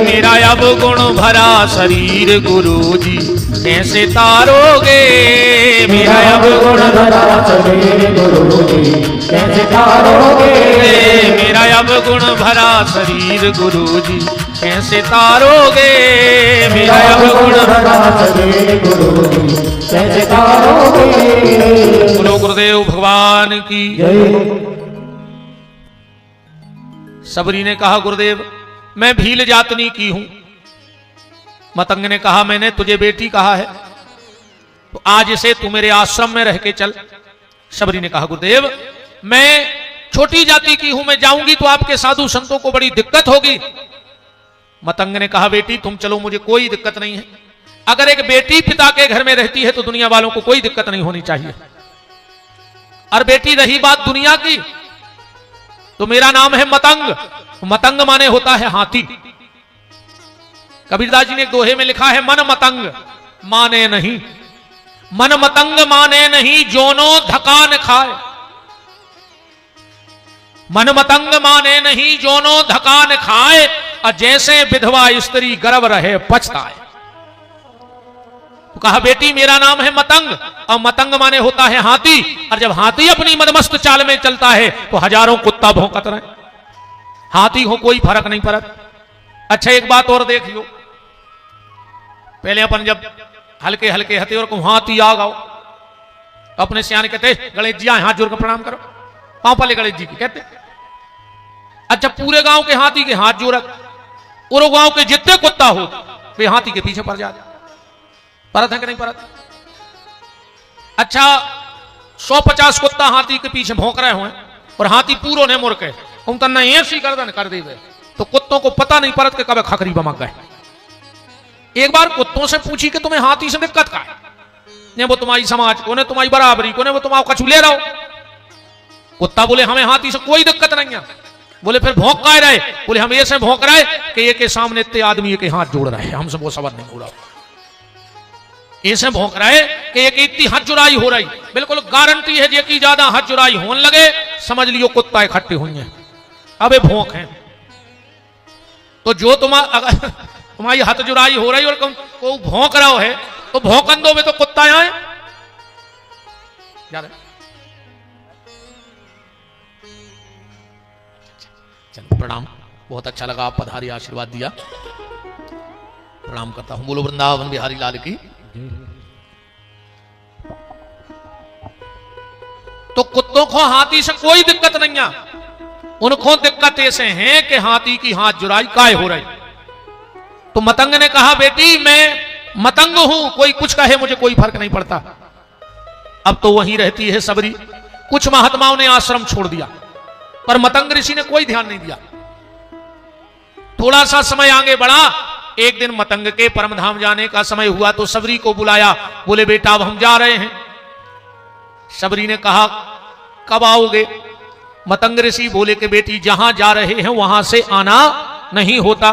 मेरा अब गुण भरा शरीर गुरुजी, कैसे तारोगे। मेरा अब गुण भरा शरीर गुरुजी, कैसे तारोगे। मेरा अब गुण भरा शरीर गुरुजी, कैसे तारोगे। मेरा अब गुण भरा शरीर गुरुजी, कैसे तारोगे। बोलो गुरुदेव भगवान की जय। सबरी ने कहा, गुरुदेव मैं भील जातनी की हूं। मतंग ने कहा, मैंने तुझे बेटी कहा है, तो आज से तू मेरे आश्रम में रह के चल। सबरी ने कहा, गुरुदेव मैं छोटी जाति की हूं, मैं जाऊंगी तो आपके साधु संतों को बड़ी दिक्कत होगी। मतंग ने कहा, बेटी तुम चलो, मुझे कोई दिक्कत नहीं है, अगर एक बेटी पिता के घर में रहती है तो दुनिया वालों को कोई दिक्कत नहीं होनी चाहिए। और बेटी रही बात दुनिया की, तो मेरा नाम है मतंग। मतंग माने होता है हाथी। कबीरदास जी ने एक दोहे में लिखा है, मन मतंग माने नहीं, मन मतंग माने नहीं, जोनो धकान खाए। मन मतंग माने नहीं, जोनो धकान खाए, और जैसे विधवा स्त्री गर्भ रहे पछताए। तो कहा बेटी मेरा नाम है मतंग, और मतंग माने होता है हाथी। और जब हाथी अपनी मदमस्त चाल में चलता है तो हजारों कुत्ता भौंकत रहे, हाथी हो कोई फर्क नहीं पड़ता। अच्छा एक बात और देख लो, पहले अपन जब हल्के हल्के हथे और को हाथी आ गाओ, अपने सियाने कहते गणेश जी आए हाथ जोड़ कर प्रणाम करो, पांव पले गणेश जी की कहते। अच्छा पूरे गांव के हाथी के हाथ जोड़क और गांव के जितने कुत्ता हो वे हाथी के पीछे पड़ जाते, परत है कि नहीं परत? अच्छा 150 कुत्ता हाथी के पीछे भौंक रहे हुए और हाथी पूरो ने मुड़ के उन तन्ना ऐसी गर्दन कर दी गए, तो कुत्तों को पता नहीं परत के कब खखरी बमक गए। एक बार कुत्तों से पूछी कि तुम्हें हाथी से दिक्कत का है? ने वो तुम्हारी समाज को, ने तुम्हारी बराबरी को, ने वो तुम्हारा कछु ले रहा हो। कुत्ता बोले हमें हाथी से कोई दिक्कत नहीं है। बोले फिर भौंक का रहे? बोले हम ऐसे भौंक रहे कि एक के सामने इतने आदमी एक हाथ जोड़ रहे हैं, हमसे वो सवाल नहीं बोला। ऐसे भौंक रहे कि एक इतनी हाथ जुराई हो रही, बिल्कुल गारंटी है जे की ज्यादा हाथ जुराई होने लगे समझ लियो कुत्ता इकट्ठे हुई हैं, अबे भौंक हैं। तो जो तुम्हारी हाथ जुराई हो रही और को भौंक रहा है तो भौंकन दो में तो कुत्ता आए। चलो प्रणाम, बहुत अच्छा लगा, आप पधारी, आशीर्वाद दिया, प्रणाम करता हूं। बोलो वृंदावन बिहारी लाल की। तो कुत्तों को हाथी से कोई दिक्कत नहीं है, उनको दिक्कत ऐसे है कि हाथी की हाथ जुराई काय हो रही। तो मतंग ने कहा बेटी मैं मतंग हूं, कोई कुछ कहे मुझे कोई फर्क नहीं पड़ता। अब तो वहीं रहती है सबरी। कुछ महात्माओं ने आश्रम छोड़ दिया पर मतंग ऋषि ने कोई ध्यान नहीं दिया। थोड़ा सा समय आगे बढ़ा, एक दिन मतंग के परमधाम जाने का समय हुआ तो सबरी को बुलाया, बोले बेटा अब हम जा रहे हैं। सबरी ने कहा कब आओगे? मतंग ऋषि बोले कि बेटी जहां जा रहे हैं वहां से आना नहीं होता।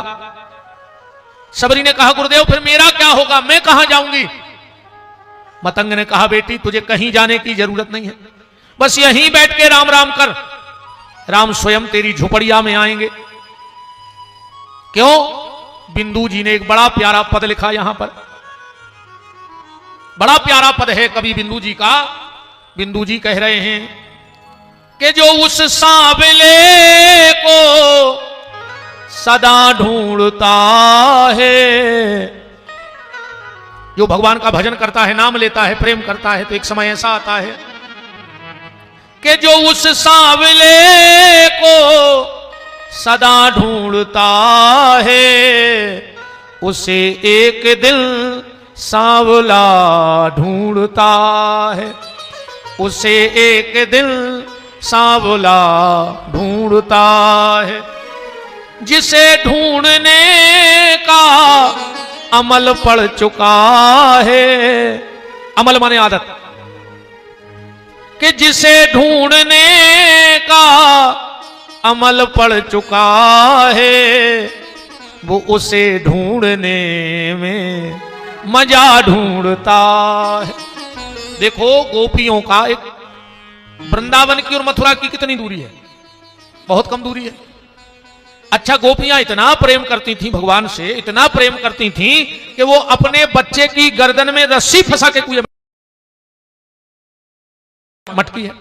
सबरी ने कहा गुरुदेव फिर मेरा क्या होगा, मैं कहां जाऊंगी? मतंग ने कहा बेटी तुझे कहीं जाने की जरूरत नहीं है, बस यहीं बैठ के राम राम कर, राम स्वयं तेरी झोपड़िया में आएंगे। क्यों? बिंदु जी ने एक बड़ा प्यारा पद लिखा यहां पर, बड़ा प्यारा पद है कवि बिंदु जी का। बिंदु जी कह रहे हैं कि जो उस सांवले को सदा ढूंढता है, जो भगवान का भजन करता है, नाम लेता है, प्रेम करता है, तो एक समय ऐसा आता है कि जो उस सांवले को सदा ढूंढता है उसे एक दिल सांवला ढूंढता है, उसे एक दिल सांवला ढूंढता है। जिसे ढूंढने का अमल पड़ चुका है, अमल माने आदत, कि जिसे ढूंढने का अमल पड़ चुका है वो उसे ढूंढने में मजा ढूंढता है। देखो गोपियों का एक वृंदावन की और मथुरा की कितनी दूरी है, बहुत कम दूरी है। अच्छा गोपियां इतना प्रेम करती थी भगवान से, इतना प्रेम करती थी कि वो अपने बच्चे की गर्दन में रस्सी फंसा के कुएं मटकी है।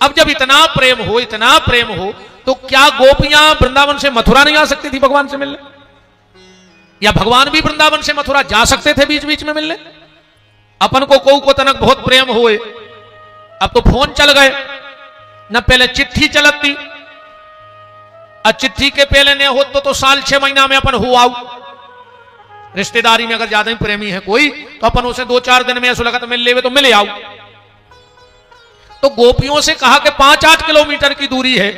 अब जब इतना प्रेम हो, इतना प्रेम हो, तो क्या गोपियां वृंदावन से मथुरा नहीं आ सकती थी भगवान से मिलने? या भगवान भी वृंदावन से मथुरा जा सकते थे बीच बीच में मिलने? अपन को तनक बहुत प्रेम हुए, अब तो फोन चल गए, न पहले चिट्ठी चलती, और चिट्ठी के पहले नहीं हो तो साल 6 महीना में अपन हो आओ। रिश्तेदारी में अगर ज्यादा ही प्रेमी है कोई तो अपन उसे 2-4 दिन में ऐसा लगा तो मिल ले तो मिले आओ। तो गोपियों से कहा कि 5-8 किलोमीटर की दूरी है,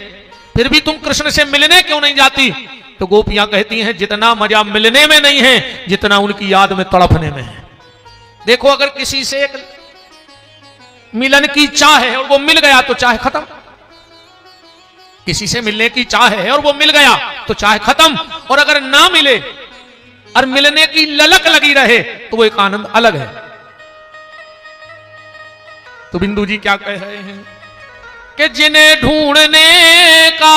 फिर भी तुम कृष्ण से मिलने क्यों नहीं जाती? तो गोपियां कहती हैं जितना मजा मिलने में नहीं है जितना उनकी याद में तड़पने में है। देखो अगर किसी से एक मिलन की चाह है और वो मिल गया तो चाह खत्म। किसी से मिलने की चाह है और वो मिल गया तो चाह खत्म। और अगर ना मिले और मिलने की ललक लगी रहे तो वो एक आनंद अलग है। तो बिंदु जी क्या कह रहे हैं कि जिन्हें ढूंढने का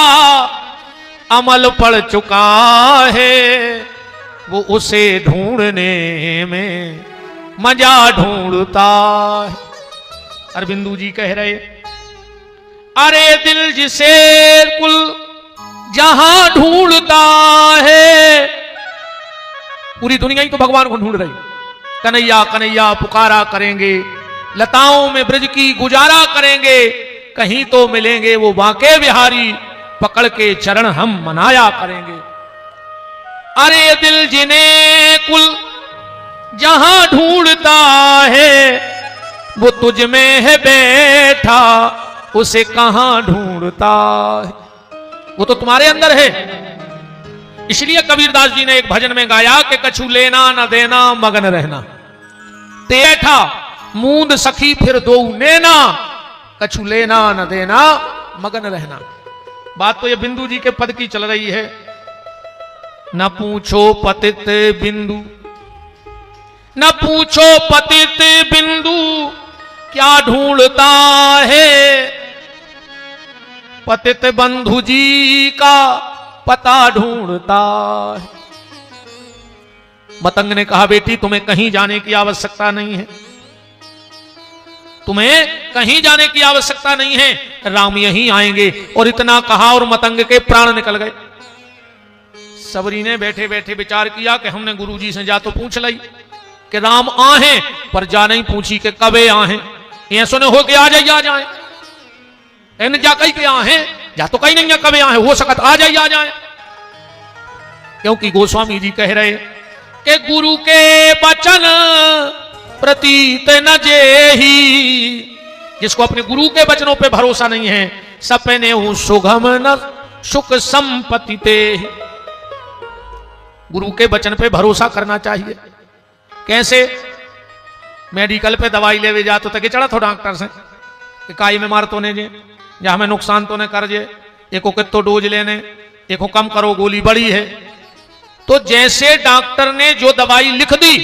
अमल पड़ चुका है वो उसे ढूंढने में मजा ढूंढता है। और बिंदु जी कह रहे अरे दिल जिसे कुल जहां ढूंढता है, पूरी दुनिया ही तो भगवान को ढूंढ रही। कन्हैया कन्हैया पुकारा करेंगे, लताओं में ब्रज की गुजारा करेंगे, कहीं तो मिलेंगे वो बांके बिहारी, पकड़ के चरण हम मनाया करेंगे। अरे दिल जिन्हें कुल जहां ढूंढता है वो तुझ में है बैठा, उसे कहां ढूंढता है। वो तो तुम्हारे अंदर है। इसलिए कबीरदास जी ने एक भजन में गाया कि कछु लेना न देना मगन रहना, बैठा मूंद सखी फिर दो नैना, कछु लेना न देना मगन रहना। बात तो ये बिंदु जी के पद की चल रही है। न पूछो पतित बिंदु, न पूछो पतित बिंदु क्या ढूंढता है, पतित बंधु जी का पता ढूंढता है। मतंग ने कहा बेटी तुम्हें कहीं जाने की आवश्यकता नहीं है, तुम्हें कहीं जाने की आवश्यकता नहीं है, राम यहीं आएंगे। और इतना कहा और मतंग के प्राण निकल गए। सबरी ने बैठे बैठे विचार किया कि हमने गुरुजी से जा तो पूछ ली कि राम आहे, पर जा नहीं पूछी कि कबे आहे। ये सुने हो के आ जाइए आ जाए, इन जा कही के आहे, जा तो कहीं नहीं है कबे आहे, हो सकत आ जाइए आ जाए। क्योंकि गोस्वामी जी कह रहे कि गुरु के वचन प्रतीत न जेही, जिसको अपने गुरु के वचनों पे भरोसा नहीं है, सपने हूं सुगम न सुख संपत्ति ते। गुरु के वचन पे भरोसा करना चाहिए। कैसे? मेडिकल पे दवाई ले जा तो तके चढ़ा थो डॉक्टर से कि काई में मार तो ने जे, या हमें नुकसान तो ने कर जे, एको कितो डोज लेने, एको कम करो गोली बड़ी है। तो जैसे डॉक्टर ने जो दवाई लिख दी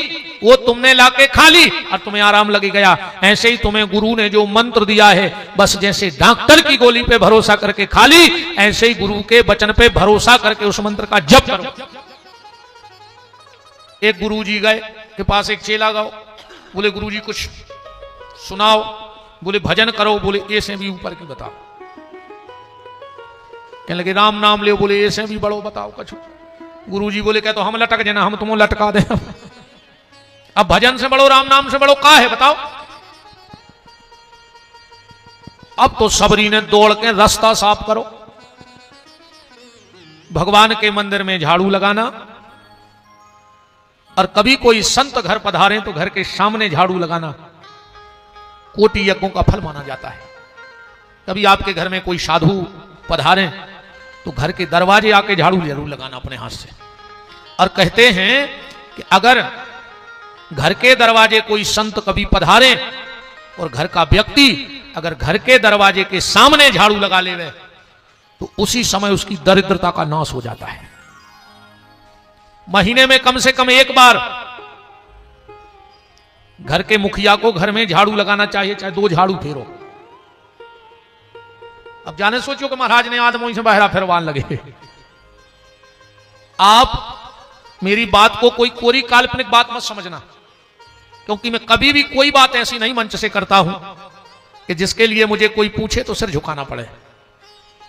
वो तुमने लाके खा ली और तुम्हें आराम लग गया, ऐसे ही तुम्हें गुरु ने जो मंत्र दिया है बस जैसे डॉक्टर की गोली पे भरोसा करके खा ली, ऐसे ही गुरु के वचन पे भरोसा करके उस मंत्र का जप करो। एक गुरुजी गए के पास एक चेला गाओ, बोले गुरुजी कुछ सुनाओ, बोले भजन करो, बोले ए से भी ऊपर की बताओ। कहने लगे राम नाम ले, बोले ए से भी बड़ो बताओ कुछ। गुरुजी बोले क्या तो हम लटक जाना, हम तुम्हें लटका दे। अब भजन से बड़ो राम नाम से बड़ो का है बताओ। अब तो सबरी ने दौड़ के रास्ता साफ करो। भगवान के मंदिर में झाड़ू लगाना, और कभी कोई संत घर पधारे तो घर के सामने झाड़ू लगाना कोटि यज्ञों का फल माना जाता है। कभी आपके घर में कोई साधु पधारे तो घर के दरवाजे आके झाड़ू जरूर लगाना अपने हाथ से। और कहते हैं कि अगर घर के दरवाजे कोई संत कभी पधारे और घर का व्यक्ति अगर घर के दरवाजे के सामने झाड़ू लगा ले तो उसी समय उसकी दरिद्रता का नाश हो जाता है। महीने में कम से कम एक बार घर के मुखिया को घर में झाड़ू लगाना चाहिए, चाहे 2 झाड़ू फेरो। अब जाने सोचो कि महाराज ने आदमों से बाहर फिरवान लगे। आप मेरी बात को कोई कोरी काल्पनिक बात मत समझना, क्योंकि मैं कभी भी कोई बात ऐसी नहीं मंच से करता हूं कि जिसके लिए मुझे कोई पूछे तो सिर झुकाना पड़े।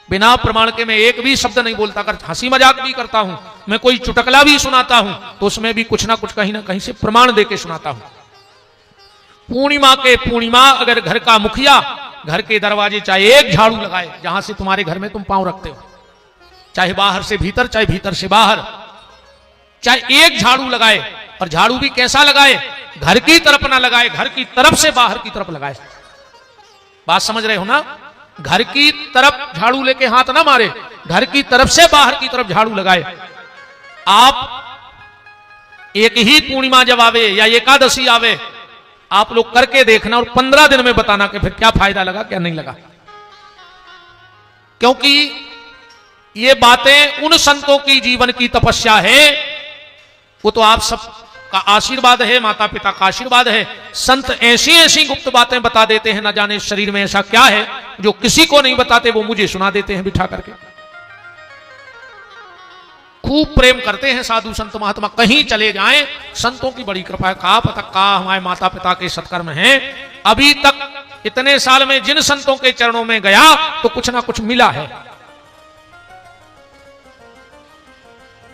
बिना प्रमाण के मैं एक भी शब्द नहीं बोलता। अगर हंसी मजाक भी करता हूं, मैं कोई चुटकला भी सुनाता हूं तो उसमें भी कुछ ना कुछ कहीं ना कहीं से प्रमाण देके सुनाता हूं। पूर्णिमा के पूर्णिमा अगर घर का मुखिया घर के दरवाजे चाहे एक झाड़ू लगाए, जहां से तुम्हारे घर में तुम पांव रखते हो, चाहे बाहर से भीतर चाहे भीतर से बाहर, चाहे एक झाड़ू लगाए, और झाड़ू भी कैसा लगाए, घर की तरफ ना लगाए, घर की तरफ से बाहर की तरफ लगाए। बात समझ रहे हो ना? घर की तरफ झाड़ू लेके हाथ ना मारे, घर की तरफ से बाहर की तरफ झाड़ू लगाए। आप एक ही पूर्णिमा जब आवे या एकादशी आवे, आप लोग करके देखना और 15 दिन में बताना कि फिर क्या फायदा लगा क्या नहीं लगा। क्योंकि ये बातें उन संतों की जीवन की तपस्या है, वो तो आप सब का आशीर्वाद है, माता पिता का आशीर्वाद है। संत ऐसी ऐसी गुप्त बातें बता देते हैं, ना जाने शरीर में ऐसा क्या है जो किसी को नहीं बताते, वो मुझे सुना देते हैं बिठा करके। खूब प्रेम करते हैं साधु संत महात्मा, कहीं चले जाएं संतों की बड़ी कृपा है। कहा पता का हमारे माता पिता के सत्कर्म हैं, अभी तक इतने साल में जिन संतों के चरणों में गया तो कुछ ना कुछ मिला है।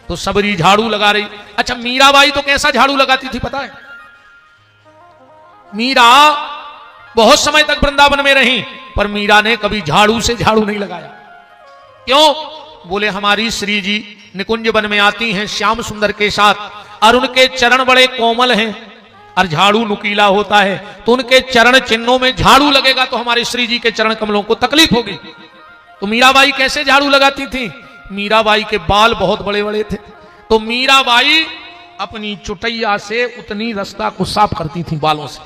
तो सबरी झाड़ू लगा रही। अच्छा, मीराबाई तो कैसा झाड़ू लगाती थी पता है? मीरा बहुत समय तक वृंदावन में रही, पर मीरा ने कभी झाड़ू से झाड़ू नहीं लगाया। क्यों? बोले हमारी श्री जी निकुंज वन में आती हैं श्याम सुंदर के साथ, और उनके चरण बड़े कोमल हैं और झाड़ू नुकीला होता है, तो उनके चरण चिन्हों में झाड़ू लगेगा तो हमारे श्री जी के चरण कमलों को तकलीफ होगी। तो मीराबाई कैसे झाड़ू लगाती थी? मीराबाई के बाल बहुत बड़े बड़े थे, तो मीराबाई अपनी चुटैया से उतनी रास्ता को साफ करती थी बालों से,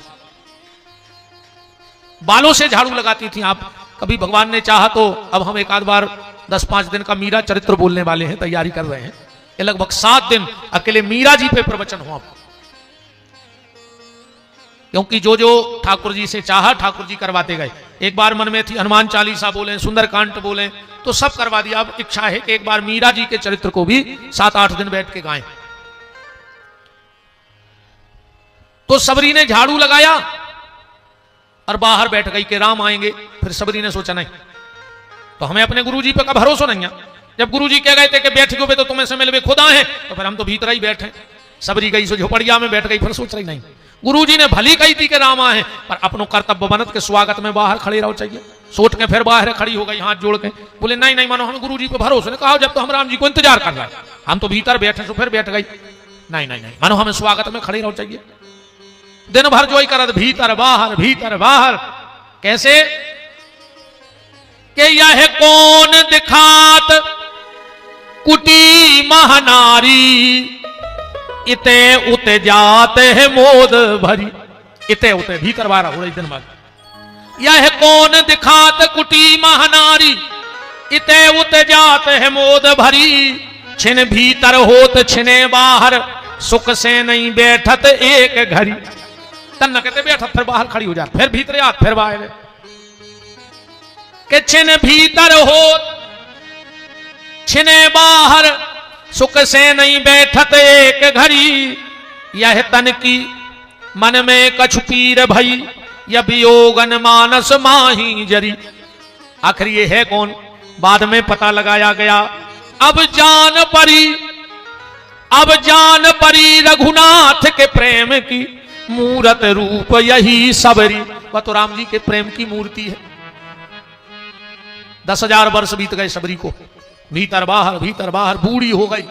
बालों से झाड़ू लगाती थी। आप कभी भगवान ने चाहा तो अब हम एक आध बार 10-5 दिन का मीरा चरित्र बोलने वाले हैं, तैयारी कर रहे हैं। ये लगभग 7 दिन अकेले मीरा जी पे प्रवचन हो आप, क्योंकि जो जो ठाकुर जी से चाहा ठाकुर जी करवाते गए। एक बार मन में थी हनुमान चालीसा बोले, सुंदरकांड बोले, तो सब करवा दिया। अब इच्छा है कि एक बार मीरा जी के चरित्र को भी 7-8 दिन बैठ के गाएं। तो सबरी ने झाड़ू लगाया और बाहर बैठ गई कि राम आएंगे। फिर सबरी ने सोचा नहीं, तो हमें अपने गुरुजी पे का भरोसा नहीं है। जब गुरुजी कह गए थे कि बैठ गए तो तुम्हें से मिलवे खुदा है, तो फिर हम तो भीतर ही बैठे। सबरी गई सो झोपड़िया में बैठ गई, फिर सोच रही नहीं। गुरुजी ने भली कही थी कि राम आए, पर अपनों कर्तव्य बनत के स्वागत में बाहर खड़े रहो चाहिए। सोच के फिर बाहर खड़ी हो गई हाथ जोड़ के, बोले नहीं नहीं मानो, हम गुरुजी पे भरोसा नहीं। कहा जब तो हम राम जी को इंतजार कर रहे हैं, हम तो भीतर बैठे, तो फिर बैठ गई। नहीं नहीं नहीं मानो, हमें स्वागत में खड़े रहो चाहिए। दिन भर जो ही करत भीतर बाहर भीतर बाहर। कैसे कि यह कौन दिखात कुटी महानारी, इते उते जाते है मोद भरी। इते उते भीतर बाहर हो रही दिन भर। यह कौन दिखात कुटी महानारी, इते उते जाते है मोद भरी। छिन भीतर होत छिने बाहर, सुख से नहीं बैठत एक घड़ी। तन कहते बैठत, फिर बाहर खड़ी हो जात, फिर भीतर आत, फिर बाहर। कि छिन भीतर होत छिने बाहर, सुख से नहीं बैठत एक घड़ी। यह तन की मन में कछु पीर भई, यह वियोगन मानस माही जरी। आखिर ये है कौन? बाद में पता लगाया गया। अब जान परी रघुनाथ के प्रेम की मूरत रूप यही सबरी। वह तो राम जी के प्रेम की मूर्ति है। 10,000 वर्ष बीत गए सबरी को, भीतर बाहर बूढ़ी हो गई,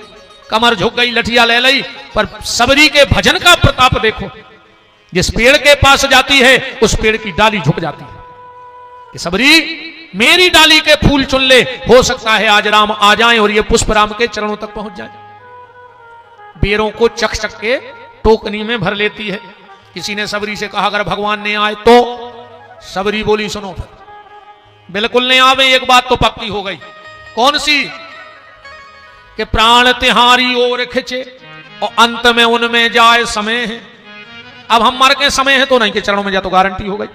कमर झुक गई, लठिया ले ली, पर सबरी के भजन का प्रताप देखो। जिस पेड़ के पास जाती है उस पेड़ की डाली झुक जाती है कि सबरी मेरी डाली के फूल चुन ले, हो सकता है आज राम आ जाएं और ये पुष्प राम के चरणों तक पहुंच जाए। बेरों को चक चक के टोकनी में भर लेती है। किसी ने सबरी से कहा अगर भगवान ने आए तो? सबरी बोली सुनो, बिल्कुल नहीं आवे। एक बात तो पक्की हो गई। कौन सी? कि प्राण तिहारी ओर खिंचे और अंत में उनमें जाए समय है। अब हम मर के समय है तो नहीं, के चरणों में जा तो गारंटी हो गई,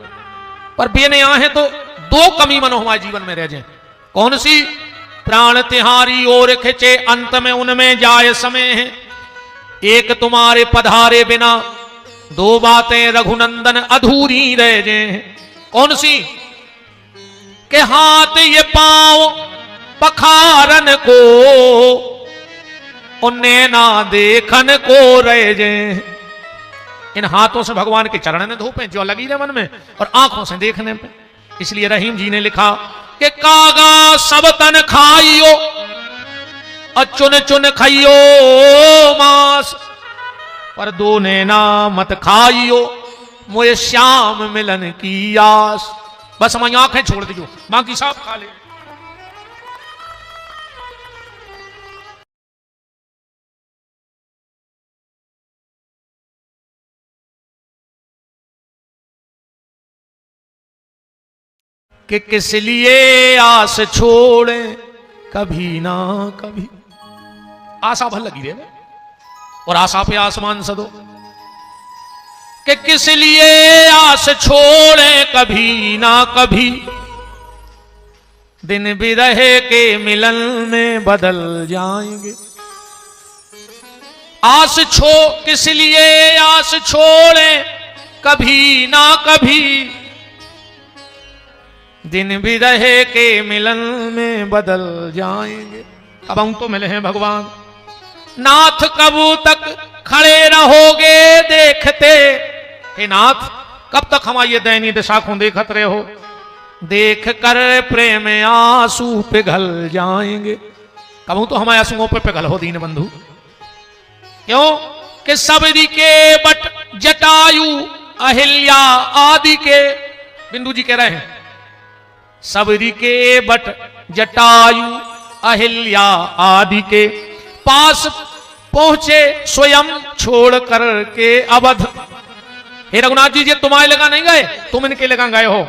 पर बेने है तो 2 कमी मनो हमारे जीवन में रह जाए। कौन सी? प्राण तिहारी ओर खिंचे, अंत में उनमें जाए समय है। एक तुम्हारे पधारे बिना 2 बातें रघुनंदन अधूरी रह जाए। कौन सी? के हाथ ये पांव पखारन को, उन्हें ना देखन को रह जाए। इन हाथों से भगवान के चरण ने धोपे जो लगी रहे मन में, और आंखों से देखने पे। इसलिए रहीम जी ने लिखा कि कागा सब तन खाइयो, चुन चुन खाइयो मांस, पर 2 नैना मत खाइयो, मोए श्याम मिलन की आस। बस हमारी आंखें छोड़ दीजिए, बाकी सब खा ले। कि किस लिए आस छोड़े कभी ना कभी। आशा भर लगी रे और आशा पे आसमान सदो कि किस लिए आस छोड़े कभी ना कभी, दिन भी रहे के मिलन में बदल जाएंगे। किस लिए आस छोड़े कभी ना कभी, दिन भी रहे के मिलन में बदल जाएंगे। अब हम तो मिले हैं भगवान नाथ, कब तक खड़े रहोगे देखते। हे नाथ, कब तक हमारी ये दयनीय दशा को देखत रहे हो। देख कर प्रेम आंसू पिघल जाएंगे। कब तो हमारे आंसुओं पे पिघल हो दीन बंधु। क्यों कि सबरी के बट जटायु अहिल्या आदि के, बिंदु जी कह रहे हैं सबरी के बट जटायु अहिल्या आदि के पास पहुंचे स्वयं छोड़ कर के अवध। हे रघुनाथ जी, ये तुम्हारे लगा नहीं गए, तुम इनके लगा गए हो।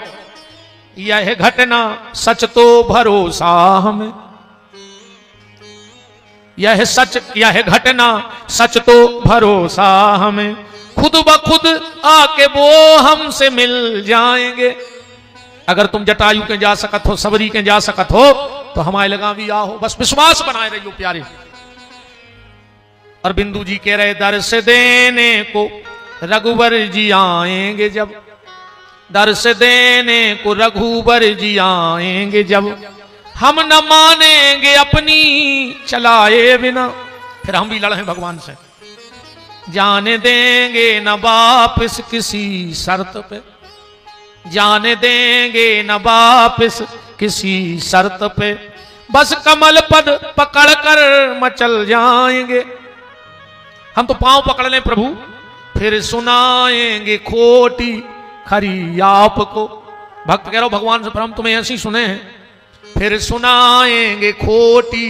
यह घटना सच तो भरोसा हमें, यह घटना सच तो भरोसा हमें, खुद ब खुद आके वो हमसे मिल जाएंगे। अगर तुम जटायु के जा सकत हो, सबरी के जा सकत हो, तो हमारे लगा भी आओ। बस विश्वास बनाए रहियो प्यारे। और बिंदु जी कह रहे दर्श देने को रघुवर जी आएंगे जब, दर्श देने को रघुवर जी आएंगे जब, हम न मानेंगे अपनी चलाए बिना। फिर हम भी लड़े भगवान से, जाने देंगे न वापिस किसी शर्त पे, जाने देंगे न वापिस किसी शर्त पे, बस कमल पद पकड़ कर मचल जाएंगे। हम तो पांव पकड़ लें प्रभु, फिर सुनाएंगे खोटी खरी आपको। भक्त कह रहा भगवान से, पर हम तुम्हें ऐसी सुने हैं, फिर सुनाएंगे खोटी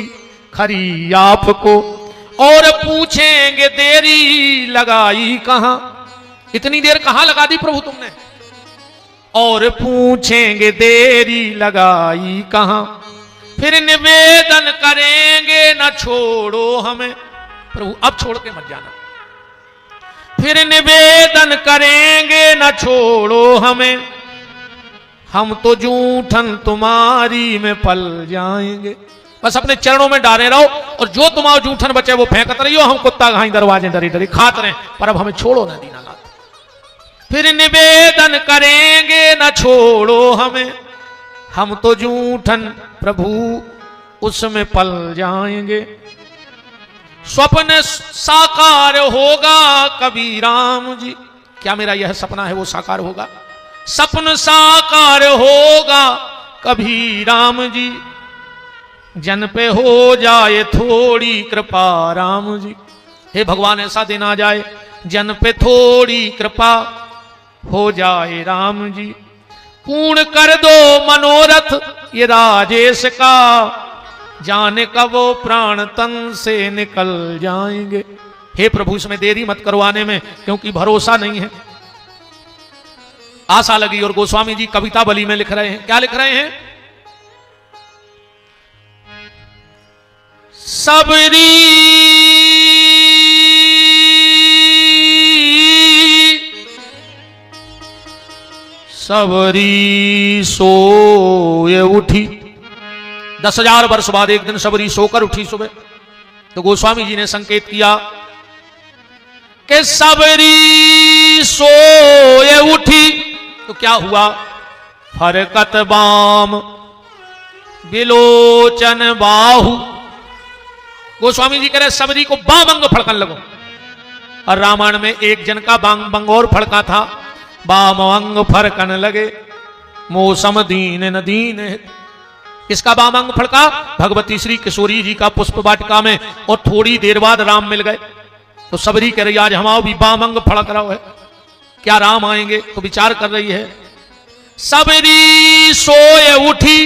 खरी आपको, और पूछेंगे देरी लगाई कहां। इतनी देर कहां लगा दी प्रभु तुमने, और पूछेंगे देरी लगाई कहां, फिर निवेदन करेंगे न छोड़ो हमें। प्रभु अब छोड़ के मत जाना, फिर निवेदन करेंगे न छोड़ो हमें, हम तो जूठन तुम्हारी में पल जाएंगे। बस अपने चरणों में डाले रहो, और जो तुम्हारा जूठन बचे वो फेंकत रहियो, हम कुत्ता घाई दरवाजे डरी डरी खाते रहे, पर अब हमें छोड़ो ना दीनानाथ। फिर निवेदन करेंगे न छोड़ो हमें, हम तो जूठन प्रभु उसमें पल जाएंगे। स्वप्न साकार होगा कभी राम जी, क्या मेरा यह सपना है वो साकार होगा। सपन साकार होगा कभी राम जी, जन पे हो जाए थोड़ी कृपा राम जी। हे भगवान, ऐसा दिन आ जाए जन पे थोड़ी कृपा हो जाए राम जी। पूर्ण कर दो मनोरथ ये राजेश का, जाने कब वो प्राण तन से निकल जाएंगे। हे प्रभु, इसमें देरी मत करवाने में, क्योंकि भरोसा नहीं है। आशा लगी। और गोस्वामी जी कविता बली में लिख रहे हैं, क्या लिख रहे हैं। सबरी सबरी सोए उठी। 10,000 वर्ष बाद एक दिन सबरी सोकर उठी सुबह। तो गोस्वामी जी ने संकेत किया कि सबरी सोए उठी। तो क्या हुआ। फरकत बाम बिलोचन बाहु। गोस्वामी जी कह रहे सबरी को बाम अंग फड़कन लगो। और रामायण में एक जन का बांग और फड़का था, बाम अंग फड़कन लगे। मौसम दीन न दीन। इसका बाम अंग फड़का भगवती श्री किशोरी जी का पुष्प वाटिका में, और थोड़ी देर बाद राम मिल गए। तो सबरी कह रही आज हमारा भी बाम अंग फड़क रहा है, क्या राम आएंगे। तो विचार कर रही है। सबरी सोए उठी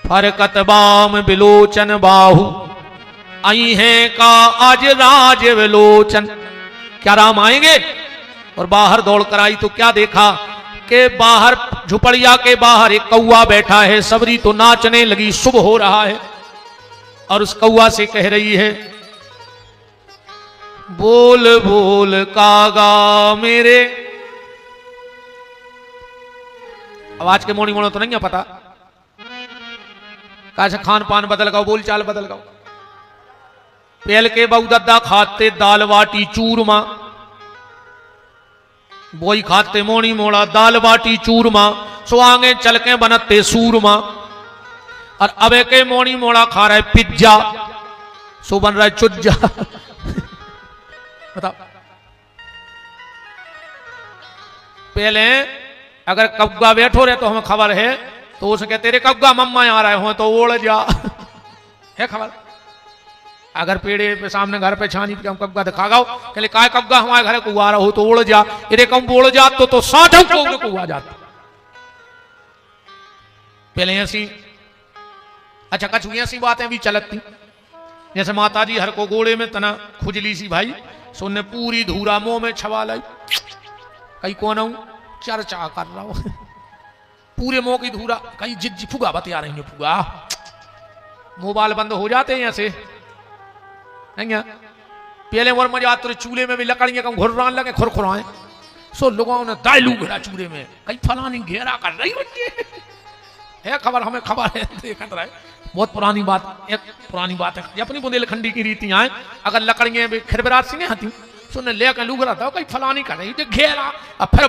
फरकत बाम बिलोचन बाहु। आई है का आज राज विलोचन, क्या राम आएंगे। और बाहर दौड़ कर आई तो क्या देखा के बाहर, झुपड़िया के बाहर एक कौआ बैठा है। सबरी तो नाचने लगी, शुभ हो रहा है, और उस कौआ से कह रही है, बोल बोल कागा मेरे। आवाज के मोड़ी मोड़ो तो नहीं है पता, कैसे खान पान बदल गओ, बोल चाल बदल गओ। पहल के बहु दद्दा खाते दाल बाटी चूरमा, बोई खाते मोनी मोड़ा दाल बाटी चूरमा, सो आगे चल के बनते सूरमा। और अबे के मोनी मोड़ा खा रहा है पिज्जा, सो बन रहा है चुज्जा। बताओ, पहले अगर कौवा बैठो रहे तो हमें खबर है, तो उसे कहते तेरे कौवा मम्मा आ रहे हो तो ओढ़ जा। है खबर? अगर पेड़े पे सामने घर पे छानी पे हम कौवा दिखा गाओ, कहले काय कौवा हमारे घर को आ रहा हो तो ओढ़ जा। इरे कम बोल जात तो साठ को आ जाता। पहले ऐसी, अच्छा कछ ऐसी बातें भी चलत थी, जैसे माता जी हर को गोड़े में तना खुजली सी भाई, सो ने पूरी धूरा मुंह में छवा लाई। कहीं कौन हूं चर्चा कर रहा हूं, पूरे मुंह की धूरा, कहीं जिज फुगा बतिया रही है, फुगा मोबाइल बंद हो जाते हैं ऐसे। पहले और मजा आते चूल्हे में भी लकड़ियां कम घुर्रान लगे, खुरखुराए, सो लोगों ने दालू घेरा चूल्हे में, कहीं फलानी घेरा कर रही बच्चे। है खबर, हमें खबर है, देख रहा है। बहुत पुरानी बात, एक पुरानी बात है, अपनी बुंदेलखंडी की रीति आए, अगर लकड़ियां भी खिरबरात सी नहीं आती, सुनने लेकर लूग रहा था, कहीं फलानी कर रही घेरा, अब फिर